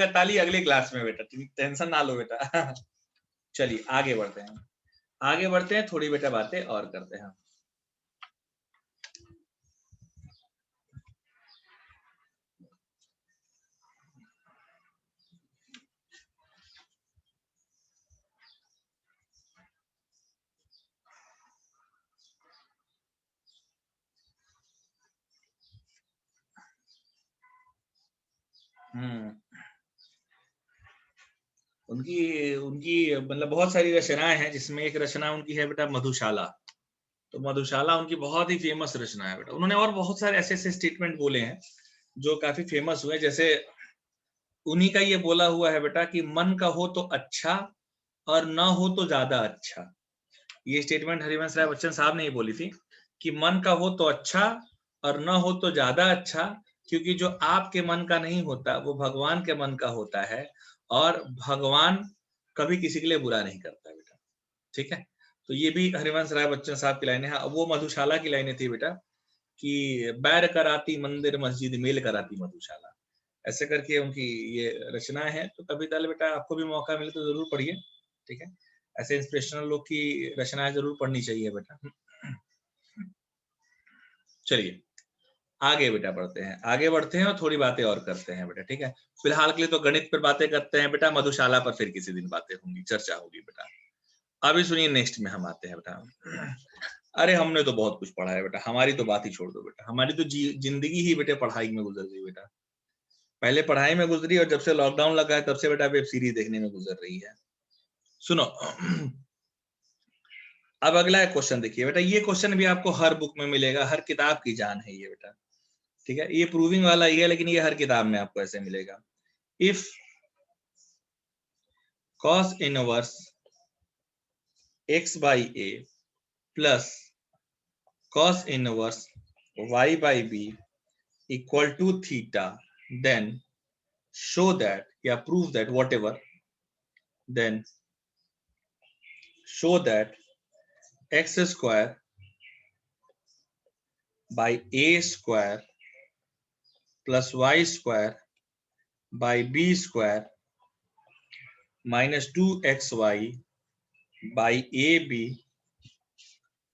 ताली अगली क्लास में बेटा, टेंशन ना लो बेटा। चलिए आगे बढ़ते हैं, आगे बढ़ते हैं, थोड़ी बेटा बातें और करते हैं। उनकी उनकी मतलब बहुत सारी रचनाएं हैं, जिसमें एक रचना उनकी है बेटा मधुशाला, तो मधुशाला उनकी बहुत ही फेमस रचना है बेटा, उन्होंने और बहुत सारे ऐसे ऐसे स्टेटमेंट बोले हैं जो काफी फेमस हुए, जैसे उन्हीं का ये बोला हुआ है बेटा कि मन का हो तो अच्छा और ना हो तो ज्यादा अच्छा, ये स्टेटमेंट हरिवंश राय बच्चन साहब ने ही बोली थी कि मन का हो तो अच्छा और ना हो तो ज्यादा अच्छा, क्योंकि जो आपके मन का नहीं होता वो भगवान के मन का होता है, और भगवान कभी किसी के लिए बुरा नहीं करता बेटा, ठीक है। तो ये भी हरिवंश राय बच्चन साहब की लाइनें हैं, वो मधुशाला की लाइनें थी बेटा कि बैर कराती मंदिर मस्जिद मेल कराती मधुशाला, ऐसे करके उनकी ये रचनाएं हैं। तो कभी ताल बेटा आपको भी मौका मिले तो जरूर पढ़िए, ठीक है। ऐसे इंस्पिरेशनल लोग की रचनाएं जरूर पढ़नी चाहिए बेटा। चलिए आगे बेटा बढ़ते हैं, आगे बढ़ते हैं और थोड़ी बातें और करते हैं बेटा, ठीक है। फिलहाल के लिए तो गणित पर बातें करते हैं बेटा, मधुशाला पर फिर किसी दिन बातें होंगी, चर्चा होगी बेटा। अभी सुनिए नेक्स्ट में हम आते हैं बेटा। अरे हमने तो बहुत कुछ पढ़ा है बेटा, हमारी तो बात ही छोड़ दो बेटा, हमारी तो जिंदगी ही बेटे पढ़ाई में गुजर गई बेटा। पहले पढ़ाई में गुजरी और जब से लॉकडाउन लगा है तब से बेटा वेब सीरीज देखने में गुजर रही है। सुनो अब अगला क्वेश्चन देखिए बेटा, ये क्वेश्चन भी आपको हर बुक में मिलेगा, हर किताब की जान है ये बेटा, ठीक है। ये प्रूविंग वाला ही है लेकिन ये हर किताब में आपको ऐसे मिलेगा। If cos inverse x by a plus cos inverse y by b equal to theta, then show that या prove that whatever, then show that x square by a square plus y square by b square minus 2xy by ab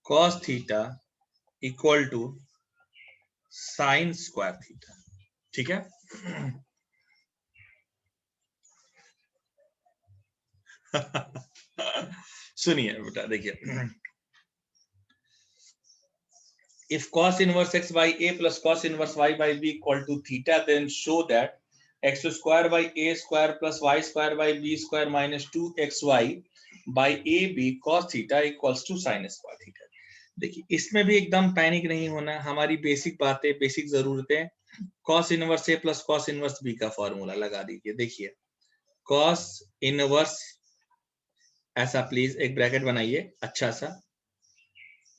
cos theta equal to sin square theta, ठीक है। सुनिए बेटा देखिए, if cos inverse x by a plus cos inverse y by b equal to theta, then show that x square by a square plus y square by b square minus 2xy by a b cos theta equals to sin square theta। देखिए इसमें भी एकदम panic नहीं होना, हमारी basic बातें, basic जरूरतें। cos inverse a plus cos inverse b का फॉर्मूला लगा दीजिए। देखिए cos इनवर्स, ऐसा प्लीज एक ब्रैकेट बनाइए अच्छा सा,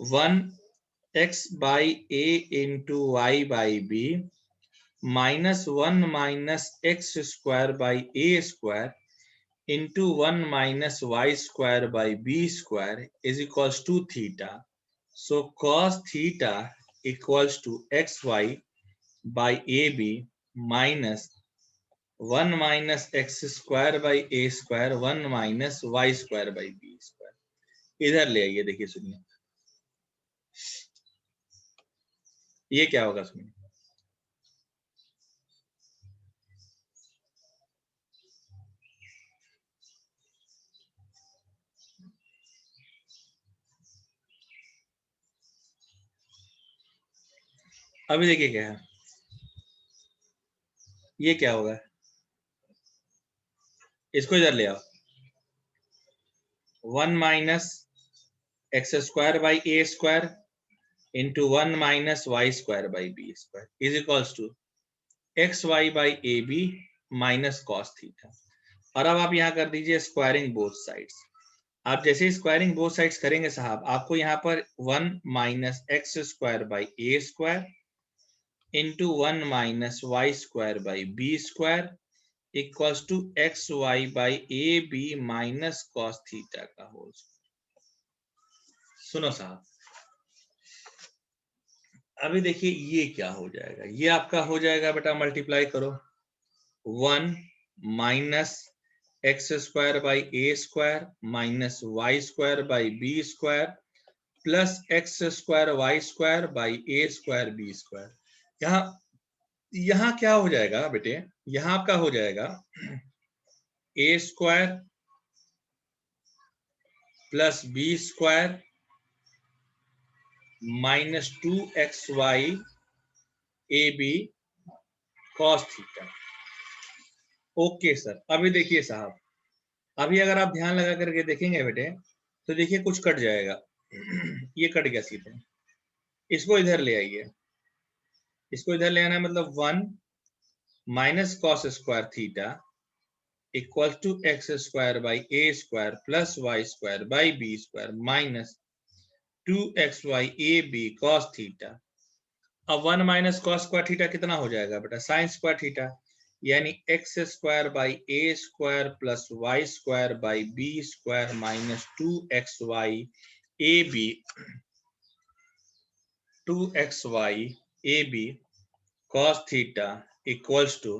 1x by a into y by b minus 1 minus x square by a square into 1 minus y square by b square is equals to theta. So cos theta equals to xy by ab minus 1 minus x square by a square 1 minus y square by b square। इधर ले आइए, देखिए सुनिए ये क्या होगा, सुनिए अभी देखिए क्या है, ये क्या होगा, इसको इधर ले आओ, 1 minus x square by A square into 1 minus Y square by B square is equals to x y by a b minus cos theta. और अब आप यहाँ कर दीजिए स्क्वायरिंग बोथ साइड्स। आप जैसे स्क्वायरिंग बोथ साइड्स करेंगे साहब, आपको यहाँ पर 1 minus x square by A square into 1 minus Y square by B square equals to x y by a b minus cos theta का होल। सुनो साहब, अभी देखिए ये क्या हो जाएगा, ये आपका हो जाएगा बेटा, मल्टीप्लाई करो 1 minus x square by A square minus Y square by B square plus X square Y square by A square B square. यहाँ क्या हो जाएगा बेटे, यहाँ आपका हो जाएगा A square plus B square minus 2xy A B cos theta. Okay sir, अभी देखिए साहब, अभी अगर आप ध्यान लगा करके देखेंगे बेटे तो देखिए कुछ कट जाएगा। ये कट गया सीधे, इसको इधर ले आइए, इसको इधर ले आना मतलब 1 minus cos square theta equal to x square by A square plus y square by B square minus 2xy A B cos theta. अब 1 माइनस कॉस स्क्वायर थीटा कितना हो जाएगा बेटा, साइन स्क्वायर थीटा, यानी x square by A square plus y square by B square minus 2xy A b 2xy AB cos theta equals to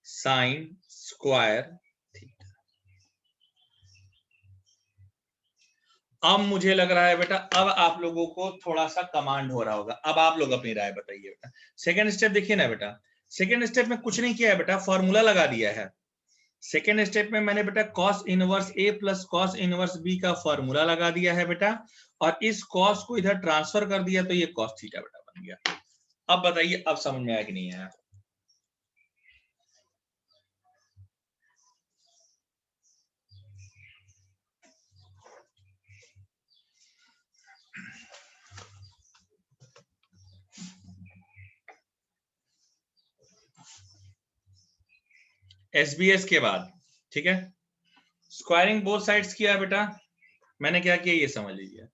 sine square theta. अब मुझे लग रहा है बेटा अब आप लोगों को थोड़ा सा कमांड हो रहा होगा। अब आप लोग अपनी राय बताइए बेटा। सेकेंड स्टेप देखिए ना बेटा, सेकेंड स्टेप में कुछ नहीं किया है बेटा, फॉर्मूला लगा दिया है। सेकेंड स्टेप में मैंने बेटा cos inverse A plus cos inverse B का फॉर्मूला लगा दिया है बेटा, और इस cos को इधर ट्रांसफर कर दिया तो ये cos थीटा बेटा बन गया। अब बताइए अब समझ में आया कि नहीं आया? SBS के बाद ठीक है, स्क्वायरिंग बोथ साइड्स किया बेटा। मैंने क्या किया ये समझ लीजिए।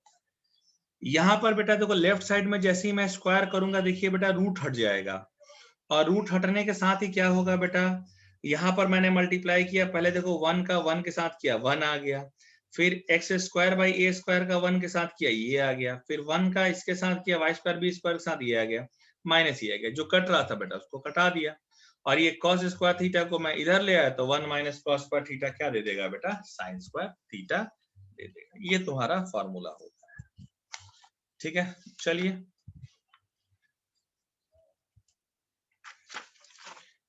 यहां पर बेटा देखो लेफ्ट साइड में जैसे ही मैं स्क्वायर करूंगा देखिए बेटा रूट हट जाएगा, और रूट हटने के साथ ही क्या होगा बेटा, यहां पर मैंने मल्टीप्लाई किया, पहले देखो 1 का 1 के साथ किया 1 आ गया, फिर x square by A square का 1 के साथ किया ये आ गया, फिर 1 का इसके साथ किया वाई स्क्वायर बी स्क्वायर के साथ ये आ गया, माइनस ये आ गया, जो कट रहा था बेटा उसको कटा दिया, और ये cos स्क्वायर थीटा को मैं इधर ले आया तो 1 माइनस cos स्क्वायर थीटा क्या दे देगा बेटा, साइन स्क्वायर थीटा दे देगा। ये तुम्हारा फॉर्मूला होगा, ठीक है। चलिए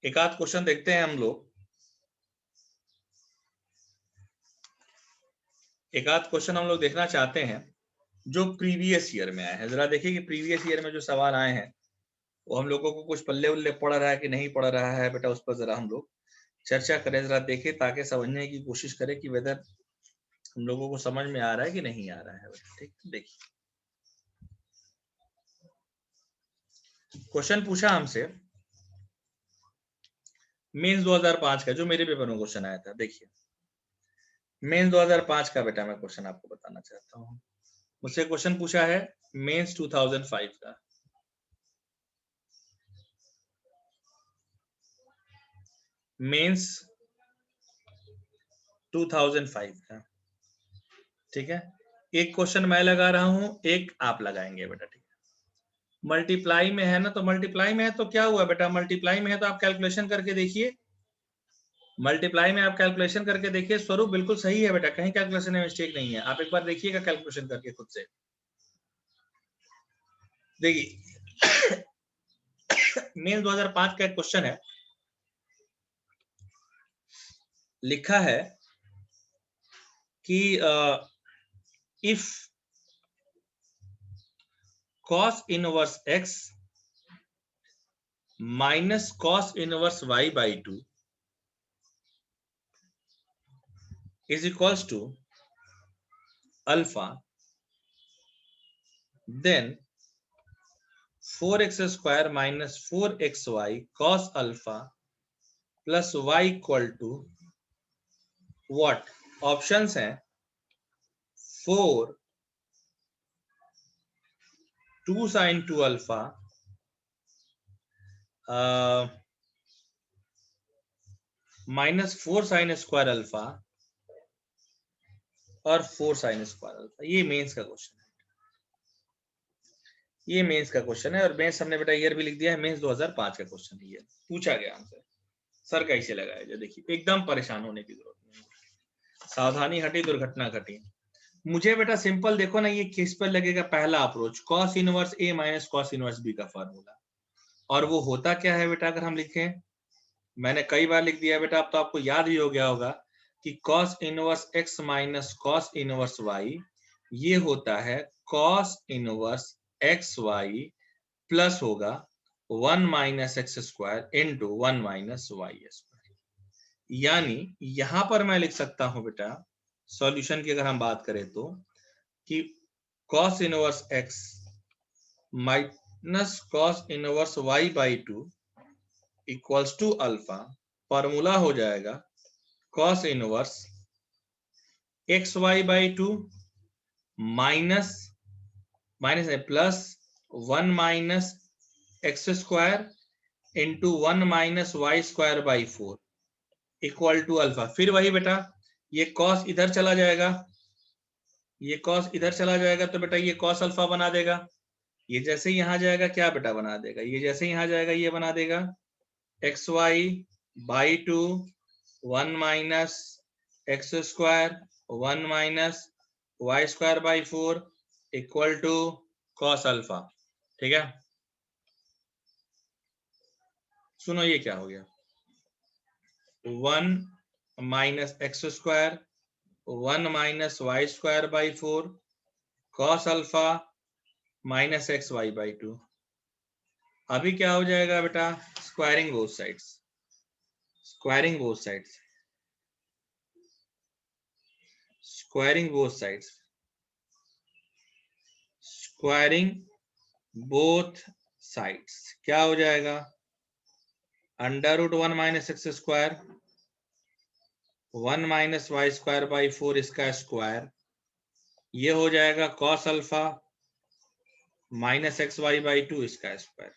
एक आध क्वेश्चन देखते हैं हम लोग, एक आध क्वेश्चन हम लोग देखना चाहते हैं जो प्रीवियस ईयर में आए हैं। जरा देखिए कि प्रीवियस ईयर में जो सवाल आए हैं वो हम लोगों को कुछ पल्ले उल्ले पड़ रहा है कि नहीं पड़ रहा है बेटा, उस पर जरा हम लोग चर्चा करें, जरा देखें ताकि समझने की कोशिश करें कि वेदर हम लोगों को समझ में आ रहा है कि नहीं आ रहा है बेटा। ठीक, देखिए क्वेश्चन पूछा हमसे मेंस 2005 का, जो मेरे पेपर में क्वेश्चन आया था। देखिए मेंस 2005 का बेटा मैं क्वेश्चन आपको बताना चाहता हूँ। मुझसे क्वेश्चन पूछा है मेंस 2005 का, मेंस 2005 का, ठीक है। एक क्वेश्चन मैं लगा रहा हूं, एक आप लगाएंगे बेटा, ठीक है। मल्टीप्लाई में है ना, तो मल्टीप्लाई में है तो क्या हुआ बेटा, मल्टीप्लाई में है तो आप कैलकुलेशन करके देखिए, मल्टीप्लाई में आप कैलकुलेशन करके देखिए, स्वरूप बिल्कुल सही है बेटा, कहीं कैलकुलेशन में मिस्टेक नहीं है। आप एक बार देखिएगा कैलकुलेशन करके खुद से देखिए। मेंस 2005 का एक क्वेश्चन है, लिखा है कि if cos inverse x minus cos inverse y by 2 is equals to alpha, then 4x square minus 4xy cos alpha plus y equal to what? Options हैं 4 2 sin 2 alpha, minus 4 sin square alpha और 4 sin square alpha. ये mains का question है, ये mains का question है, और mains हमने बेटा ईयर भी लिख दिया है, मेंस 2005 का क्वेश्चन है। ये पूछा गया हमसे, सर कैसे लगाया जाए। देखिए एकदम परेशान होने की जरूरत नहीं, सावधानी हटी दुर्घटना घटी। मुझे बेटा सिंपल देखो ना, ये किस पर लगेगा, पहला approach cos inverse a minus cos inverse b का फॉर्मूला, और वो होता क्या है बेटा, अगर हम लिखें, मैंने कई बार लिख दिया बेटा, अब तो आपको याद ही हो गया होगा कि cos inverse x minus cos inverse y ये होता है cos इनवर्स xy प्लस होगा 1 minus x square into 1 minus Y square. यानी यहां पर मैं लिख सकता हूं बेटा, सॉल्यूशन की अगर हम बात करें तो, कि cos inverse x minus cos inverse y by 2 equals to alpha, formula हो जाएगा cos inverse x y by 2 minus plus 1 minus x square into 1 minus Y square by 4 equal to alpha. फिर वही बेटा, ये cos इधर चला जाएगा, ये cos इधर चला जाएगा, तो बेटा ये cos अल्फा बना देगा, ये जैसे यहाँ जाएगा क्या बेटा बना देगा, ये जैसे यहाँ जाएगा ये बना देगा x y by two 1 minus x square 1 minus Y square by 4 equal to cos alpha. ठीक है, सुनो ये क्या हो गया, 1 minus x square 1 minus Y square by 4 cos alpha minus x y by 2। अभी क्या हो जाएगा बेटा, squaring both sides, squaring both sides, squaring both sides, squaring both sides क्या हो जाएगा, under root 1 minus x square 1 minus Y square by 4 इसका square, ये हो जाएगा cos alpha minus x y by 2 इसका स्क्वायर।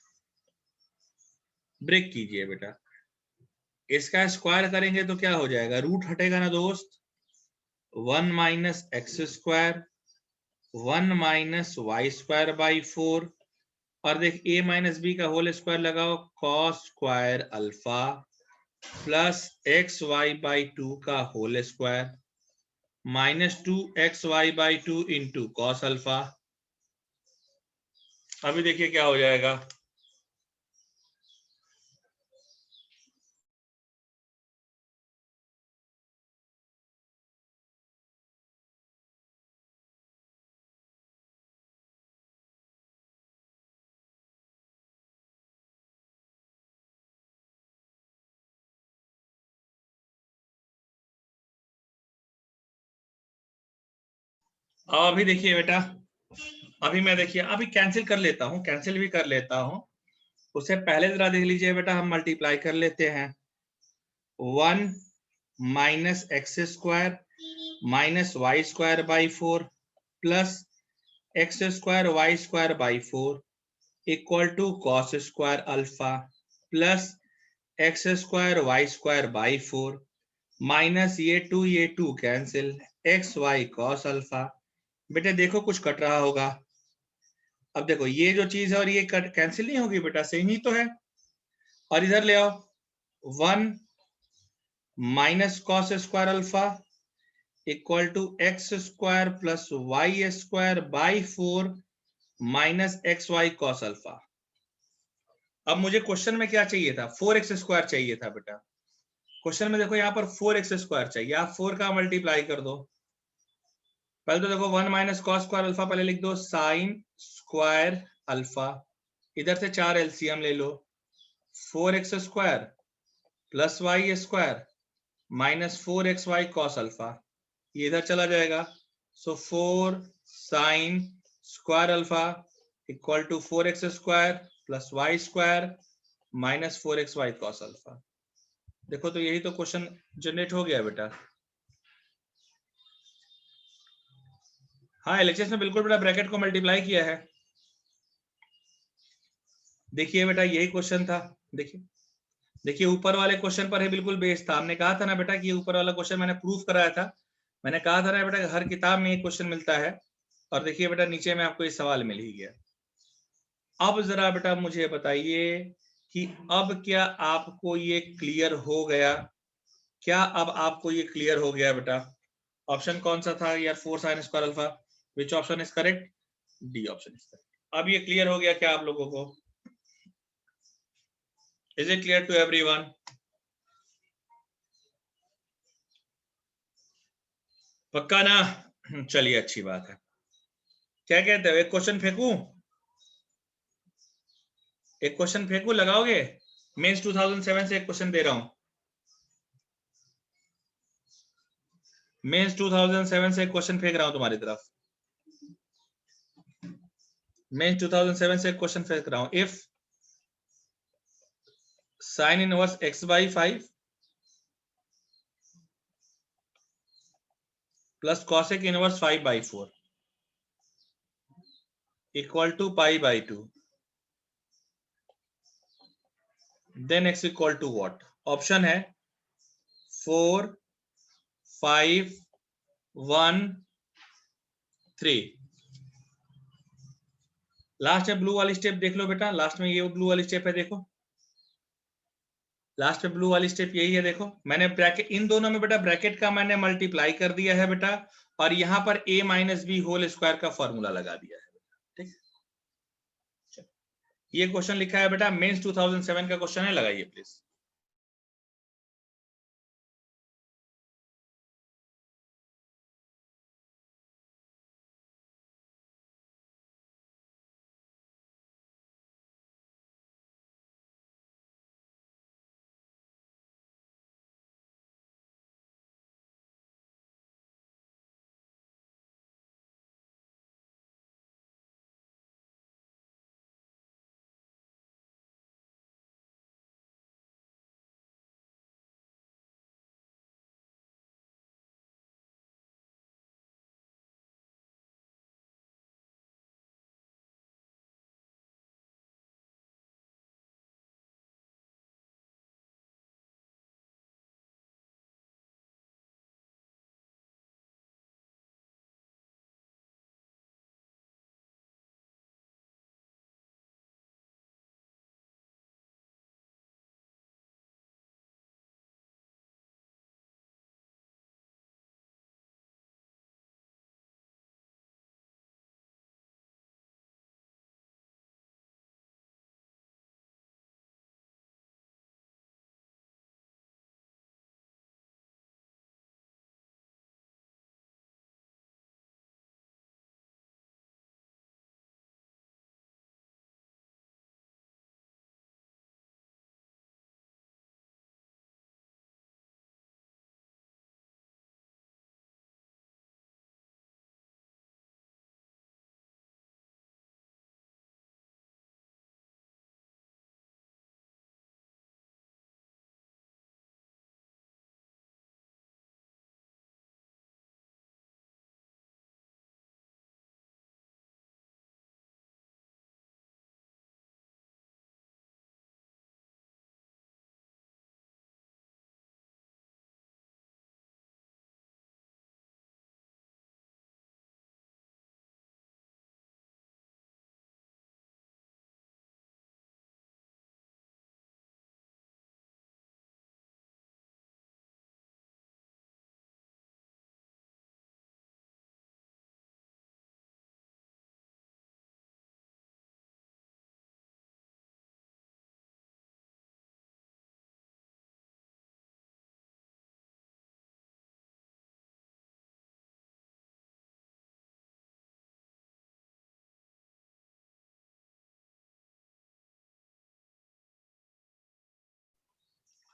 ब्रेक कीजिए बेटा, इसका स्क्वायर करेंगे तो क्या हो जाएगा, रूट हटेगा ना दोस्त, 1 minus x square 1 minus Y square by 4 और देख a माइनस बी का होल स्क्वायर लगाओ cos square alpha plus x y by 2 का whole square minus 2 x y by 2 into cos alpha. अभी देखिए क्या हो जाएगा, अब अभी देखिए बेटा, अभी मैं देखिए अभी कैंसिल कर लेता हूं, कैंसिल भी कर लेता हूं, उससे पहले जरा देख लीजिए बेटा, हम मल्टीप्लाई कर लेते हैं 1 minus x square minus Y square by 4 plus X square Y square by 4 equal to cos square alpha plus X square Y square by 4 minus ये two cancel X Y cos alpha. बेटे देखो कुछ cut रहा होगा, अब देखो ये जो चीज है और ये कट कैंसिल नहीं होगी बेटा, सेम ही तो है, और इधर ले आओ 1 minus cos square alpha equal to x square plus y square by 4 minus x Y cos alpha. अब मुझे क्वेश्चन में क्या चाहिए था, 4x स्क्वायर चाहिए था बेटा, क्वेश्चन में देखो यहाँ पर 4x स्क्वायर चाहिए, आप 4 का मल्टीप्लाई कर दो, पहले तो देखो 1 माइनस कॉस स्क्वायर अल्फा पहले लिख दो साइन स्क्वायर अल्फा, इधर से 4 एलसीएम ले लो, 4x square plus y square minus 4x y cos alpha, ये इधर चला जाएगा, so 4 sine square alpha equal to 4x square plus y square minus 4x y cos alpha. देखो तो यही तो क्वेश्चन जनरेट हो गया बेटा। हाँ एलएचएस ने बिल्कुल बेटा ब्रैकेट को मल्टीप्लाई किया है, देखिए बेटा यही क्वेश्चन था, देखिए देखिए ऊपर वाले क्वेश्चन पर है बिल्कुल बेस था, हमने कहा था ना बेटा कि ये ऊपर वाला क्वेश्चन मैंने प्रूफ कराया था, मैंने कहा था ना बेटा हर किताब में ये क्वेश्चन मिलता है, और देखिए बेटा नीचे में आपको ये सवाल मिल ही गया। अब जरा बेटा मुझे बताइए कि अब क्या आपको ये क्लियर हो गया, क्या अब आपको ये क्लियर हो गया बेटा, ऑप्शन कौन सा था यार, 4 sine square alpha, which option is correct, d option is correct. अब ये क्लियर हो गया क्या आप लोगों को, is it clear to everyone? पक्का ना, चलिए अच्छी बात है। क्या कहते हो, एक क्वेश्चन फेंकूं, एक क्वेश्चन फेंकूं, लगाओगे? मेंस 2007 से एक क्वेश्चन दे रहा हूं, मेंस 2007 से एक क्वेश्चन फेंक रहा हूं तुम्हारी तरफ, मेंस 2007 से एक क्वेश्चन फेंक रहा हूं, if sine inverse x by 5 plus cosec inverse 5 by 4 equal to pi by 2, then x equal to what? Option है 4 5 1 3, लास्ट में ब्लू वाली स्टेप देख लो बेटा, लास्ट में ये ब्लू वाली स्टेप है, देखो लास्ट में ब्लू वाली स्टेप यही है। देखो मैंने ब्रैकेट, इन दोनों में बेटा ब्रैकेट का मैंने मल्टीप्लाई कर दिया है बेटा, और यहाँ पर a minus b whole square का फॉर्मूला लगा दिया है बेटा। ठीक, ये क्वेश्चन लिखा है बेटा, मेंस 2007 का क्वेश्चन है, लगाइए प्लीज।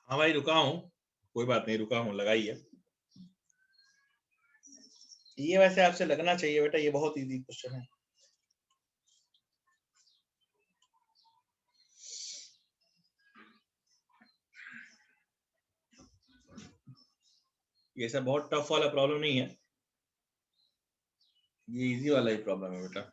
हाँ भाई रुका हूँ, कोई बात नहीं, रुका हूँ, लगाइए। ये वैसे आपसे लगना चाहिए बेटा, ये बहुत इजी क्वेश्चन है। ये सब बहुत टफ वाला प्रॉब्लम नहीं है, ये इजी वाला ही प्रॉब्लम है बेटा।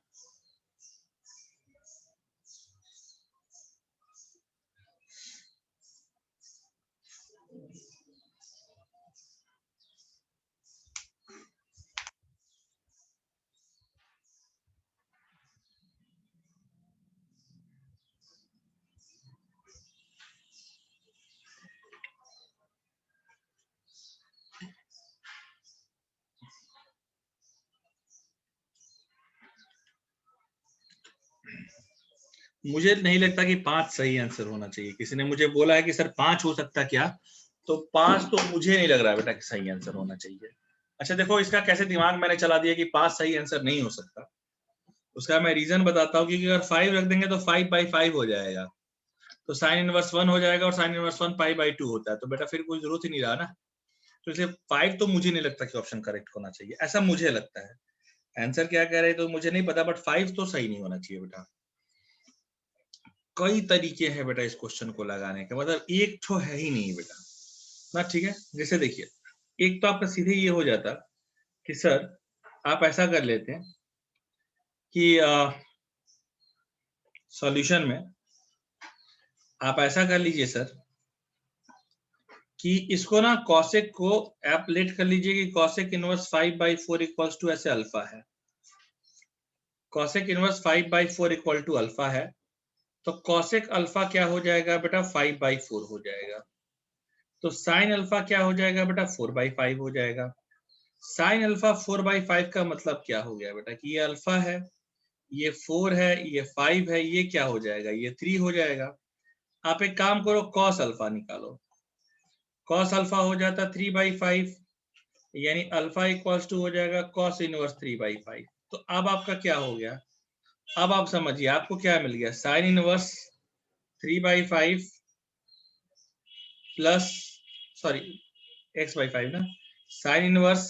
मुझे नहीं लगता कि 5 सही आंसर होना चाहिए। किसी ने मुझे बोला है कि सर 5 हो सकता क्या, तो 5 तो मुझे नहीं लग रहा है बेटा कि सही आंसर होना चाहिए। अच्छा देखो इसका कैसे दिमाग मैंने चला दिया कि 5 सही आंसर नहीं हो सकता, उसका मैं रीजन बताता हूँ। कि अगर 5 रख देंगे तो 5/5 हो जाएगा, तो साइन इनवर्स 1 हो जाएगा, और साइन इनवर्स 1 π/2 होता है, तो बेटा फिर कोई जरूरत ही नहीं रहा ना। तो इसलिए 5 तो मुझे नहीं लगता कि ऑप्शन करेक्ट होना चाहिए, ऐसा मुझे लगता है। आंसर क्या कह रहे हैं तो मुझे नहीं पता, बट 5 तो सही नहीं होना चाहिए बेटा। कई तरीके हैं बेटा इस क्वेश्चन को लगाने के, मतलब एक तो है ही नहीं बेटा ना। ठीक है, जैसे देखिए, एक तो आपका सीधे ये हो जाता कि सर आप ऐसा कर लेते हैं कि सॉल्यूशन में आप ऐसा कर लीजिए सर कि इसको ना कॉसेक को आप लेट कर लीजिए कि कॉसेक इनवर्स 5/4 इक्वल्स टू ऐसे अल्फा है। cosec inverse 5/4 equal to alpha है, तो cosec अल्फा क्या हो जाएगा बेटा 5/4 हो जाएगा। तो sin अल्फा क्या हो जाएगा बेटा 4/5 हो जाएगा। sin अल्फा 4/5 का मतलब क्या हो गया बेटा कि ये अल्फा है, ये 4 है, ये 5 है, ये क्या हो जाएगा, ये 3 हो जाएगा। आप एक काम करो, cos अल्फा निकालो, cos अल्फा हो जाता 3/5, यानी अल्फा इक्वल्स टू हो जाएगा cos इनवर्स 3/5। तो अब आपका क्या हो गया, अब आप समझिए आपको क्या मिल गया, sin inverse 3/5 plus sorry x/5 ना, sin inverse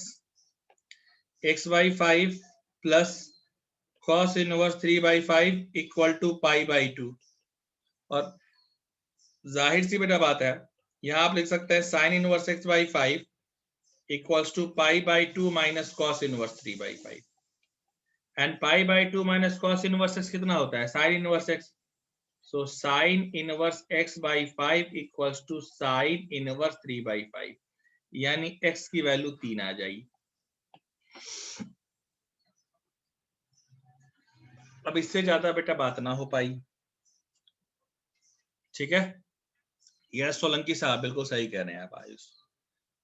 x/5 plus cos inverse 3/5 equal to π/2। और जाहिर सी बेटा बात है, यहां आप लिख सकते हैं sin inverse x/5 equals to π/2 minus cos inverse 3/5। And π/2 minus cos inverse x कितना होता है, sin inverse x। So sin inverse x/5 equals to sin inverse 3/5, यानी x की वैल्यू 3 आ जाएगी। अब इससे ज्यादा बेटा बात ना हो पाई, ठीक है। यस सोलंकी साहब बिल्कुल सही कह रहे हैं आप आयुष,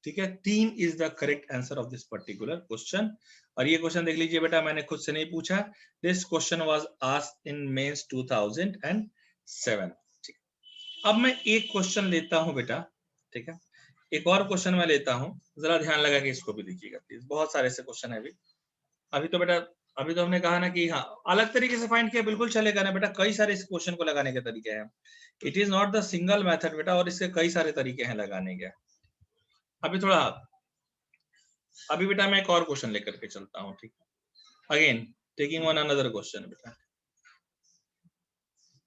ठीक है। 3 is the correct answer of this particular question. और ये क्वेश्चन देख लीजिए बेटा, मैंने खुद से नहीं पूछा, this question was asked in mains 2007। ठीक, अब मैं एक क्वेश्चन लेता हूं बेटा, ठीक है, एक और क्वेश्चन मैं लेता हूं, जरा ध्यान लगा के इसको भी देखिएगा प्लीज। बहुत सारे से क्वेश्चन है अभी तो बेटा, अभी तो हमने कहा ना कि हाँ अलग तरीके से फाइंड किया, बिल्कुल चलेगा ना बेटा, कई सारे इस क्वेश्चन को लगाने के तरीके हैं। It is not the single method बेटा, और इसके कई सारे तरीके हैं लगाने के। अभी थोड़ा, अभी बेटा मैं एक और क्वेश्चन लेकर के चलता हूँ, ठीक है। Again taking one another question बेटा,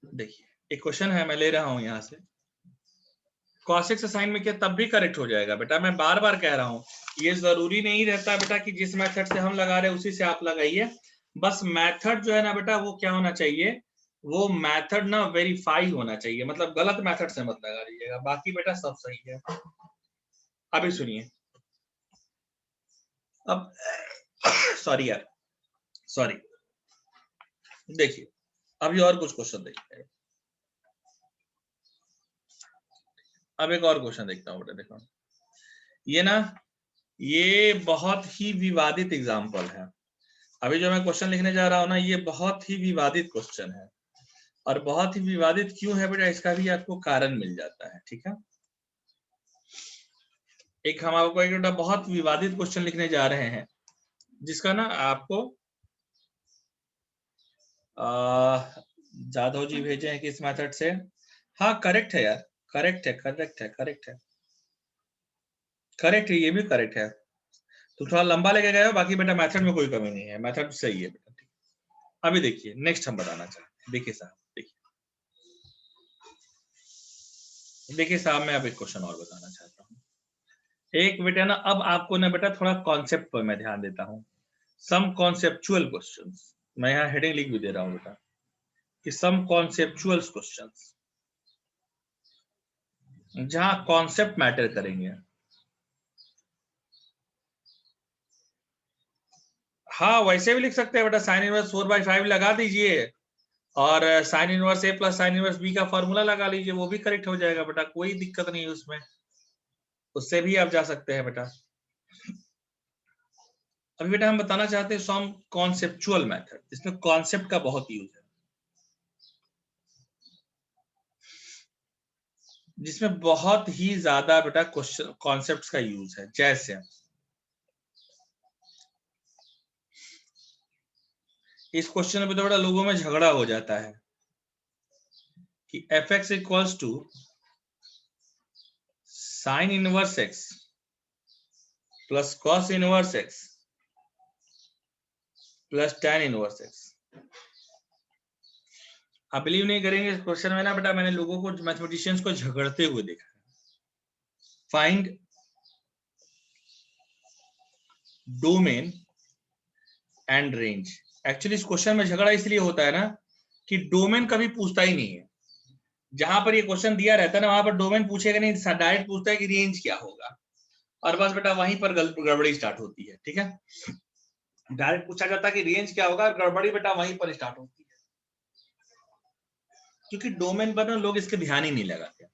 देखिए एक क्वेश्चन है, मैं ले रहा हूँ यहाँ से, cos x साइन में क्या तब भी करेक्ट हो जाएगा बेटा। मैं बार बार कह रहा हूँ, ये जरूरी नहीं रहता बेटा कि जिस मेथड से हम लगा रहे हैं उसी से आप लगाइए, बस मेथड जो है ना बेटा वो क्या होना चाहिए, वो मेथड ना वेरीफाई होना चाहिए, मतलब गलत मेथड से मत लगा लीजिएगा, बाकी बेटा सब सही है। अभी सुनिए, अब सॉरी यार, सॉरी, देखिए अभी और कुछ क्वेश्चन देखते हैं। अब एक और क्वेश्चन देखता हूँ बेटा, देखो ये ना, ये बहुत ही विवादित एग्जाम्पल है। अभी जो मैं क्वेश्चन लिखने जा रहा हूँ ना, ये बहुत ही विवादित क्वेश्चन है, और बहुत ही विवादित क्यों है बेटा, इसका भी आपको कारण मिल जाता है, ठीक है। एक हम आपको एक बेटा बहुत विवादित क्वेश्चन लिखने जा रहे हैं, जिसका ना आपको जाधव जी भेजे हैं किस मेथड से, हाँ करेक्ट है यार, करेक्ट है, करेक्ट है, करेक्ट है, करेक्ट है, ये भी करेक्ट है। तो थोड़ा लंबा लेके गए हो, बाकी बेटा मेथड में कोई कमी नहीं है, मेथड सही है बेटा, ठीक। अभी देखिए नेक्स्ट हम बताना चाहते हैं, देखिए साहब, देखिए साहब, मैं अब एक क्वेश्चन और बताना चाहता हूँ। एक बेटा ना, अब आपको ना बेटा थोड़ा कॉन्सेप्ट पर मैं ध्यान देता हूँ, सम कॉन्सेप्चुअल क्वेश्चंस, मैं यहाँ हेडिंग लिख भी दे रहा हूँ बेटा कि सम कॉन्सेप्चुअल क्वेश्चंस, जहां कॉन्सेप्ट मैटर करेंगे। हाँ वैसे भी लिख सकते हैं बेटा, साइन इनवर्स 4/5 लगा दीजिए, और साइन इनवर्स ए प्लस साइन इनवर्स बी का फॉर्मूला लगा लीजिए, वो भी करेक्ट हो जाएगा बेटा, कोई दिक्कत नहीं है उसमें, उससे भी आप जा सकते हैं बेटा। अभी बेटा हम बताना चाहते हैं सम कॉन्सेप्चुअल मेथड, इसमें कॉन्सेप्ट का बहुत यूज है, जिसमें बहुत ही ज्यादा बेटा क्वेश्चन कॉन्सेप्ट्स का यूज है। जैसे इस क्वेश्चन में तो बेटा लोगों में झगड़ा हो जाता है कि F X equals to sine inverse X plus cos inverse X plus tan inverse X. आप बिलीव नहीं करेंगे, इस क्वेश्चन में ना बेटा मैंने लोगों को, मैथमेटिशियंस को झगड़ते हुए देखा है। Find domain and range. Actually इस क्वेश्चन में झगड़ा इसलिए होता है ना कि डोमेन कभी पूछता ही नहीं है, जहां पर ये क्वेश्चन दिया रहता है ना वहां पर डोमेन पूछेगा नहीं, डायरेक्ट पूछता है कि रेंज क्या होगा, और बस बेटा वहीं पर गड़बड़ी स्टार्ट होती है, ठीक है। डायरेक्ट पूछा जाता कि रेंज क्या होगा, गड़बड़ी बेटा वहीं पर स्टार्ट होती है, क्योंकि डोमेन पर ना लोग इसके ध्यान ही नहीं लगाते।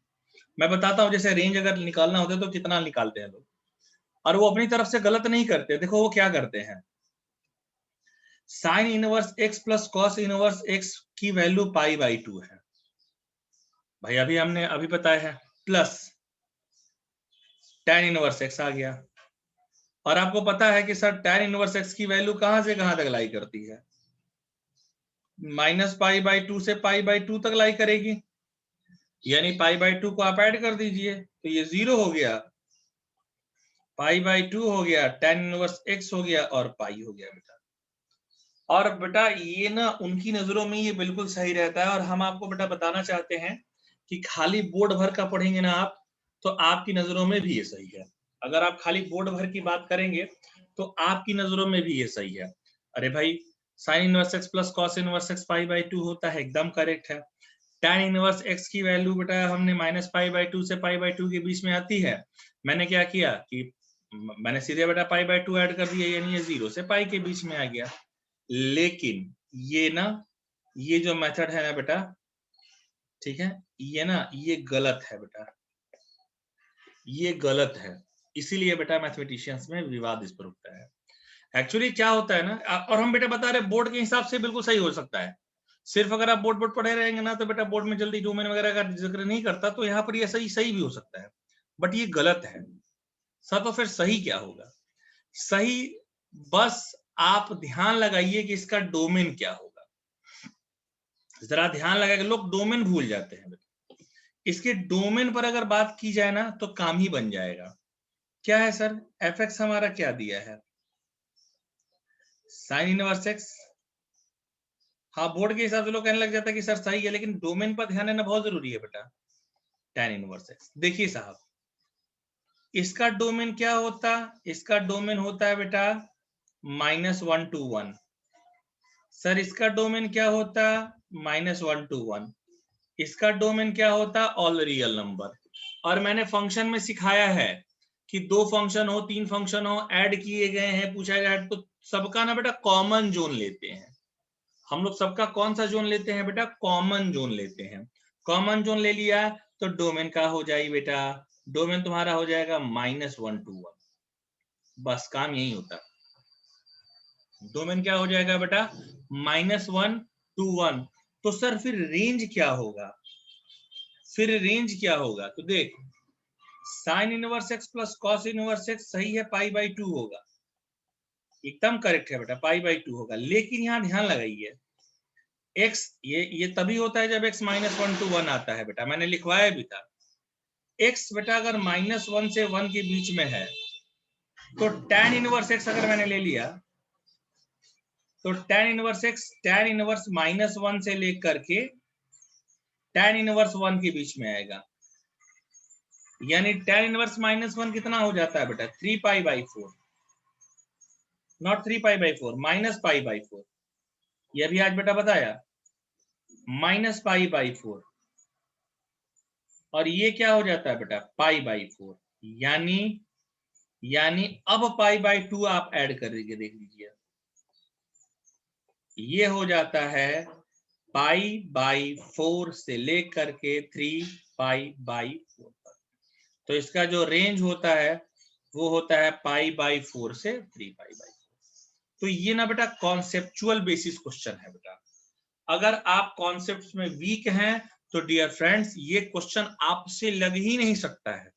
मैं बताता हूं, जैसे रेंज अगर निकालना होता है तो कितना निकालते हैं लोग, और वो अपनी तरफ से गलत नहीं करते। देखो वो क्या करते हैं, sign inverse X plus cos inverse x की वैल्यू पाई बाई 2 है भाई, अभी हमने अभी बताया है, प्लस tan इनवर्स एक्स आ गया। और आपको पता है कि सर tan इनवर्स एक्स की वैल्यू कहां से कहां तक लाई करती है, माइनस पाई बाई 2 से पाई बाई 2 तक लाई करेगी, यानी पाई बाई 2 को आप ऐड कर दीजिए तो ये 0 हो गया, पाई बाई 2 हो गया, tan इनवर्स एक्स हो गया और पाई हो गया बेटा। और बेटा ये ना उनकी नजरों में ये बिल्कुल सही रहता है, और हम आपको बेटा बताना चाहते हैं कि खाली बोर्ड भर का पढ़ेंगे ना आप, तो आपकी नजरों में भी ये सही है। अगर आप खाली बोर्ड भर की बात करेंगे तो आपकी नजरों में भी ये सही है। अरे भाई sign inverse X plus cos inverse x pi by 2 होता है, एकदम करेक्ट है। tan इनवर्स एक्स की वैल्यू बेटा हमने माइनस पाई बाई 2 से पाई बाई 2 के बीच में आती है। मैंने क्या किया कि मैंने सीधे बेटा पाई बाई 2 ऐड कर दिया, यानी ये 0 से पाई के बीच में आ गया। लेकिन ये ना, ये जो मेथड है ना बेटा, ठीक है, ये ना ये गलत है बेटा, ये गलत है। इसीलिए बेटा मैथमेटिशियंस में विवाद इस पर उठता है। एक्चुअली क्या होता है ना, और हम बेटा बता रहे बोर्ड के हिसाब से बिल्कुल सही हो सकता है। सिर्फ अगर आप बोर्ड बोर्ड पढ़े रहेंगे ना तो बेटा बोर्ड में जल्दी डोमेन वगैरह का जिक्र नहीं करता, तो यहाँ पर ये सही सही भी हो सकता है, बट ये गलत है। सर तो फिर सही क्या होगा? सही बस आप ध्यान लगाइए कि इसका डोमेन क्या होगा। जरा ध्यान लगाएगा, लोग डोमेन भूल जाते हैं। इसके डोमेन पर अगर बात की जाए ना तो काम ही बन जाएगा। क्या है सर, एफ एक्स हमारा क्या दिया है, साइन इनवर्स एक्स। हाँ बोर्ड के हिसाब से लोग कहने लग जाता है कि सर सही है, लेकिन डोमेन पर ध्यान देना बहुत जरूरी है बेटा। tan इनवर्स एक्स देखिए साहब, इसका डोमेन क्या होता, इसका डोमेन होता है बेटा -1 to 1। सर इसका डोमेन क्या होता, -1 to 1। इसका डोमेन क्या होता, ऑल रियल नंबर। और मैंने फंक्शन में सिखाया है कि 2 फंक्शन हो 3 फंक्शन हो ऐड किए गए हैं, पूछा जाए तो सबका ना बेटा कॉमन जोन लेते हैं। हम लोग सबका कौन सा जोन लेते हैं बेटा, कॉमन जोन लेते हैं। कॉमन जोन ले लिया तो डोमेन का हो जाएगी बेटा, डोमेन तुम्हारा हो जाएगा -1 to 1। बस काम यही होता है। डोमेन क्या हो जाएगा बेटा, -1 to 1। तो सर फिर रेंज क्या होगा, फिर रेंज क्या होगा, तो देख sign inverse X plus cos inverse x सही है, पाई बाई 2 होगा, एकदम करेक्ट है बेटा, पाई बाई 2 होगा। लेकिन यहाँ ध्यान लगाइए, x ये तभी होता है जब x -1 to 1 आता है बेटा, मैंने लिखवाया भी था। x बेटा अगर -1 से 1 के बीच में है तो tan इनवर्स x अगर मैंने ले लिया तो tan inverse x tan inverse -1 से लेकर के tan इनवर्स 1 के बीच में आएगा, यानी tan इनवर्स -1 कितना हो जाता है बेटा, 3 पाई by 4, not 3 pi by 4, minus pi by 4। ये भी आज बेटा बताया, -पाई/4। और ये क्या हो जाता है बेटा, पाई/4। यानी अब पाई/2 आप ऐड करेंगे, देख लीजिए ये हो जाता है पाई/4 से लेकर के 3 पाई/4 तक। तो इसका जो रेंज होता है वो होता है पाई/4 से 3 पाई/4। तो ये ना बेटा कॉन्सेप्चुअल बेसिस क्वेश्चन है बेटा। अगर आप कॉन्सेप्ट्स में वीक हैं तो डियर फ्रेंड्स ये क्वेश्चन आपसे लग ही नहीं सकता है।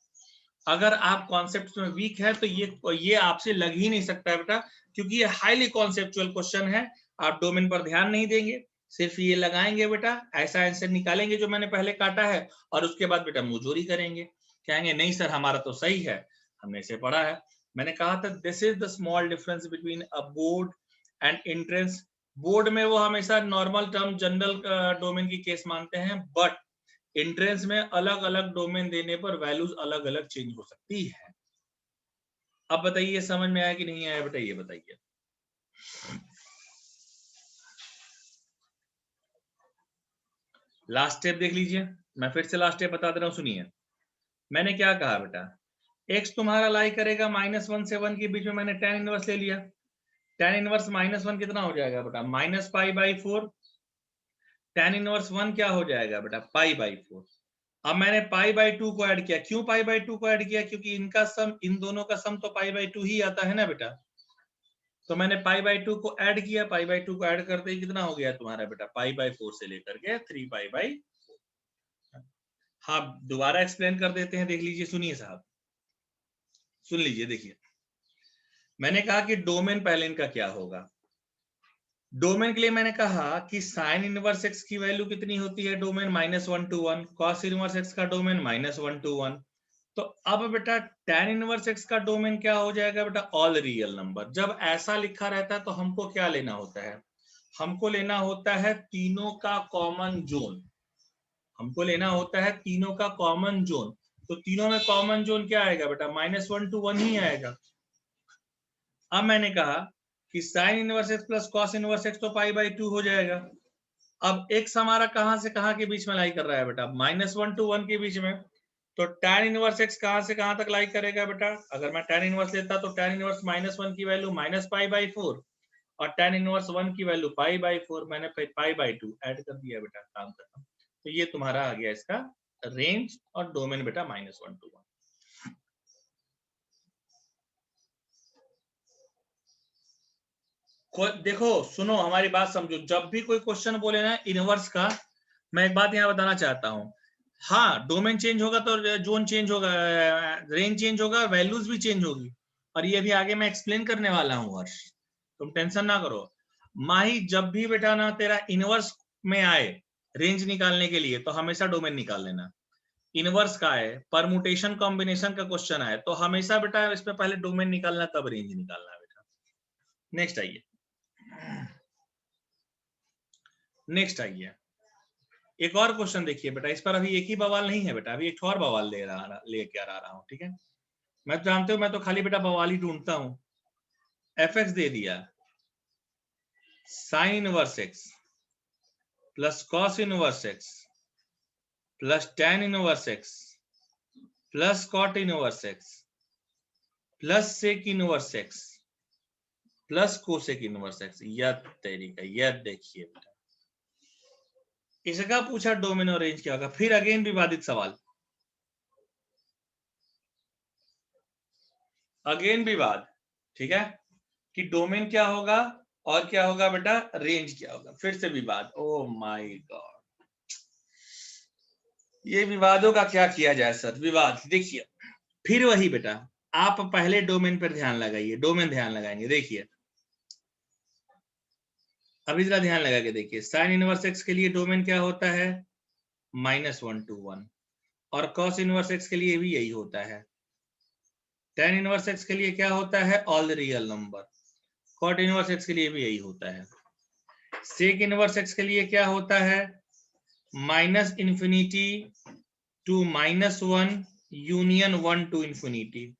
अगर आप कॉन्सेप्ट्स में वीक है तो ये आपसे लग ही नहीं सकता है बेटा, क्योंकि ये हाईली कॉन्सेप्चुअल क्वेश्चन है। आप डोमेन पर ध्यान नहीं देंगे, सिर्फ ये लगाएंगे बेटा, ऐसा आंसर निकालेंगे जो मैंने पहले काटा है, और उसके बाद बेटा मुजोरी करेंगे, कहेंगे नहीं सर हमारा तो सही है, हमने इसे पढ़ा है। मैंने कहा था this is the small difference between a board and entrance. Board में वो हमेशा नॉर्मल टर्म जनरल डोमेन की केस मानते हैं, बट एंट्रेंस में अलग अलग डोमेन देने पर वैल्यूज अलग अलग चेंज हो सकती है। अब बताइए समझ में आया कि नहीं आया बेटा, ये बताइए। लास्ट स्टेप देख लीजिए, मैं फिर से लास्ट स्टेप बता दे रहा हूं, सुनिए। मैंने क्या कहा बेटा, x तुम्हारा लाई करेगा -1 से 1 के बीच में, मैंने tan इनवर्स ले लिया। tan इनवर्स -1 कितना हो जाएगा बेटा, -π/4। tan इनवर्स 1 क्या हो जाएगा बेटा, π/4। अब मैंने π/2 को ऐड किया। क्यों π/2 को ऐड किया, क्योंकि इनका सम, इन दोनों का सम तो π/2 ही आता है ना बेटा। तो मैंने π/2 को ऐड किया, π/2 को ऐड करते ही कितना हो गया तुम्हारा बेटा, π/4 से लेकर के 3π/4। हाँ, दोबारा एक्सप्लेन कर देते हैं, देख लीजिए, सुनिए साहब, सुन लीजिए। देखिए, मैंने कहा कि डोमेन पहले इनका क्या होगा। डोमेन के लिए मैंने कहा कि साइन इनवर्स एक्स की वैल्यू कितनी होती है domain, -1 to 1। Cos inverse x का डोमेन -1 to 1। तो अब बेटा tan इनवर्स एक्स का डोमेन क्या हो जाएगा बेटा, ऑल रियल नंबर। जब ऐसा लिखा रहता है तो हमको क्या लेना होता है, हमको लेना होता है तीनों का कॉमन जोन। हमको लेना होता है तीनों का कॉमन जोन। तो तीनों में कॉमन जोन क्या आएगा बेटा, -1 to 1 ही आएगा। अब मैंने कहा कि sign inverse X plus cos inverse x तो π/2 हो जाएगा। अब एक्स हमारा कहां से कहां के बीच में लाई कर रहा है बेटा, -1 to 1 के बीच में। तो tan इनवर्स एक्स कहां से कहां तक लाई करेगा बेटा, अगर मैं tan इनवर्स लेता तो tan इनवर्स -1 की वैल्यू -π/4 और tan इनवर्स 1 की वैल्यू π/4। मैंने π/2 ऐड कर दिया बेटा, काम खत्म। तो ये तुम्हारा आ गया इसका रेंज और डोमेन बेटा -1 to 1। देखो सुनो, हमारी बात समझो, जब भी कोई क्वेश्चन बोले ना इनवर्स का, मैं एक बात यहाँ बताना चाहता हूँ। हाँ, डोमेन चेंज होगा तो जोन चेंज होगा, रेंज चेंज होगा, वैल्यूज भी चेंज होगी। और ये भी आगे मैं एक्सप्लेन करने वाला हूँ हर्ष, तुम टेंशन ना करो। माही, जब भी बेटा ना तेरा इनवर्स में आए रेंज निकालने के लिए, तो हमेशा डोमेन निकाल लेना। इनवर्स का है, परमुटेशन कॉम्बिनेशन का क्वेश्चन है, तो हमेशा बेटा इसमें पहले डोमेन निकालना, तब रेंज निकालना बेटा। नेक्स्ट आइए, नेक्स्ट आइए, एक और क्वेश्चन देखिए बेटा। इस पर अभी एक ही बवाल नहीं है बेटा, अभी एक और बवाल लेके आ रहा हूं, ठीक है। मैं तो जानते हो, मैं तो खाली बेटा बवाल ही ढूंढता हूं। एफ दे दिया, sine inverse X plus cos inverse X plus tan inverse X plus cot inverse X plus sec inverse X plus cosec inverse X. यह तेरी का, यह देखिए बेटा, इसका पूछा डोमेन और रेंज क्या होगा। फिर अगेन विवादित सवाल, अगेन विवाद, ठीक है, कि डोमेन क्या होगा और क्या होगा बेटा, रेंज क्या होगा। फिर से विवाद। ओ माय गॉड, ये विवादों का क्या किया जाए सर, विवाद। देखिए, फिर वही बेटा, आप पहले डोमेन पर ध्यान लगाइए, डोमेन ध्यान लगाएंगे। देखिए, अभी जरा ध्यान लगा के देखिए, साइन इनवर्स एक्स के लिए डोमेन क्या होता है, -1 to 1। और कॉस इनवर्स एक्स के लिए भी यही होता है। tan इनवर्स एक्स के लिए क्या होता है, all real number. Cot inverse X के लिए भी यही होता है। सेक इनवर्स एक्स के लिए क्या होता है, -∞ to -1 यूनियन 1 to ∞।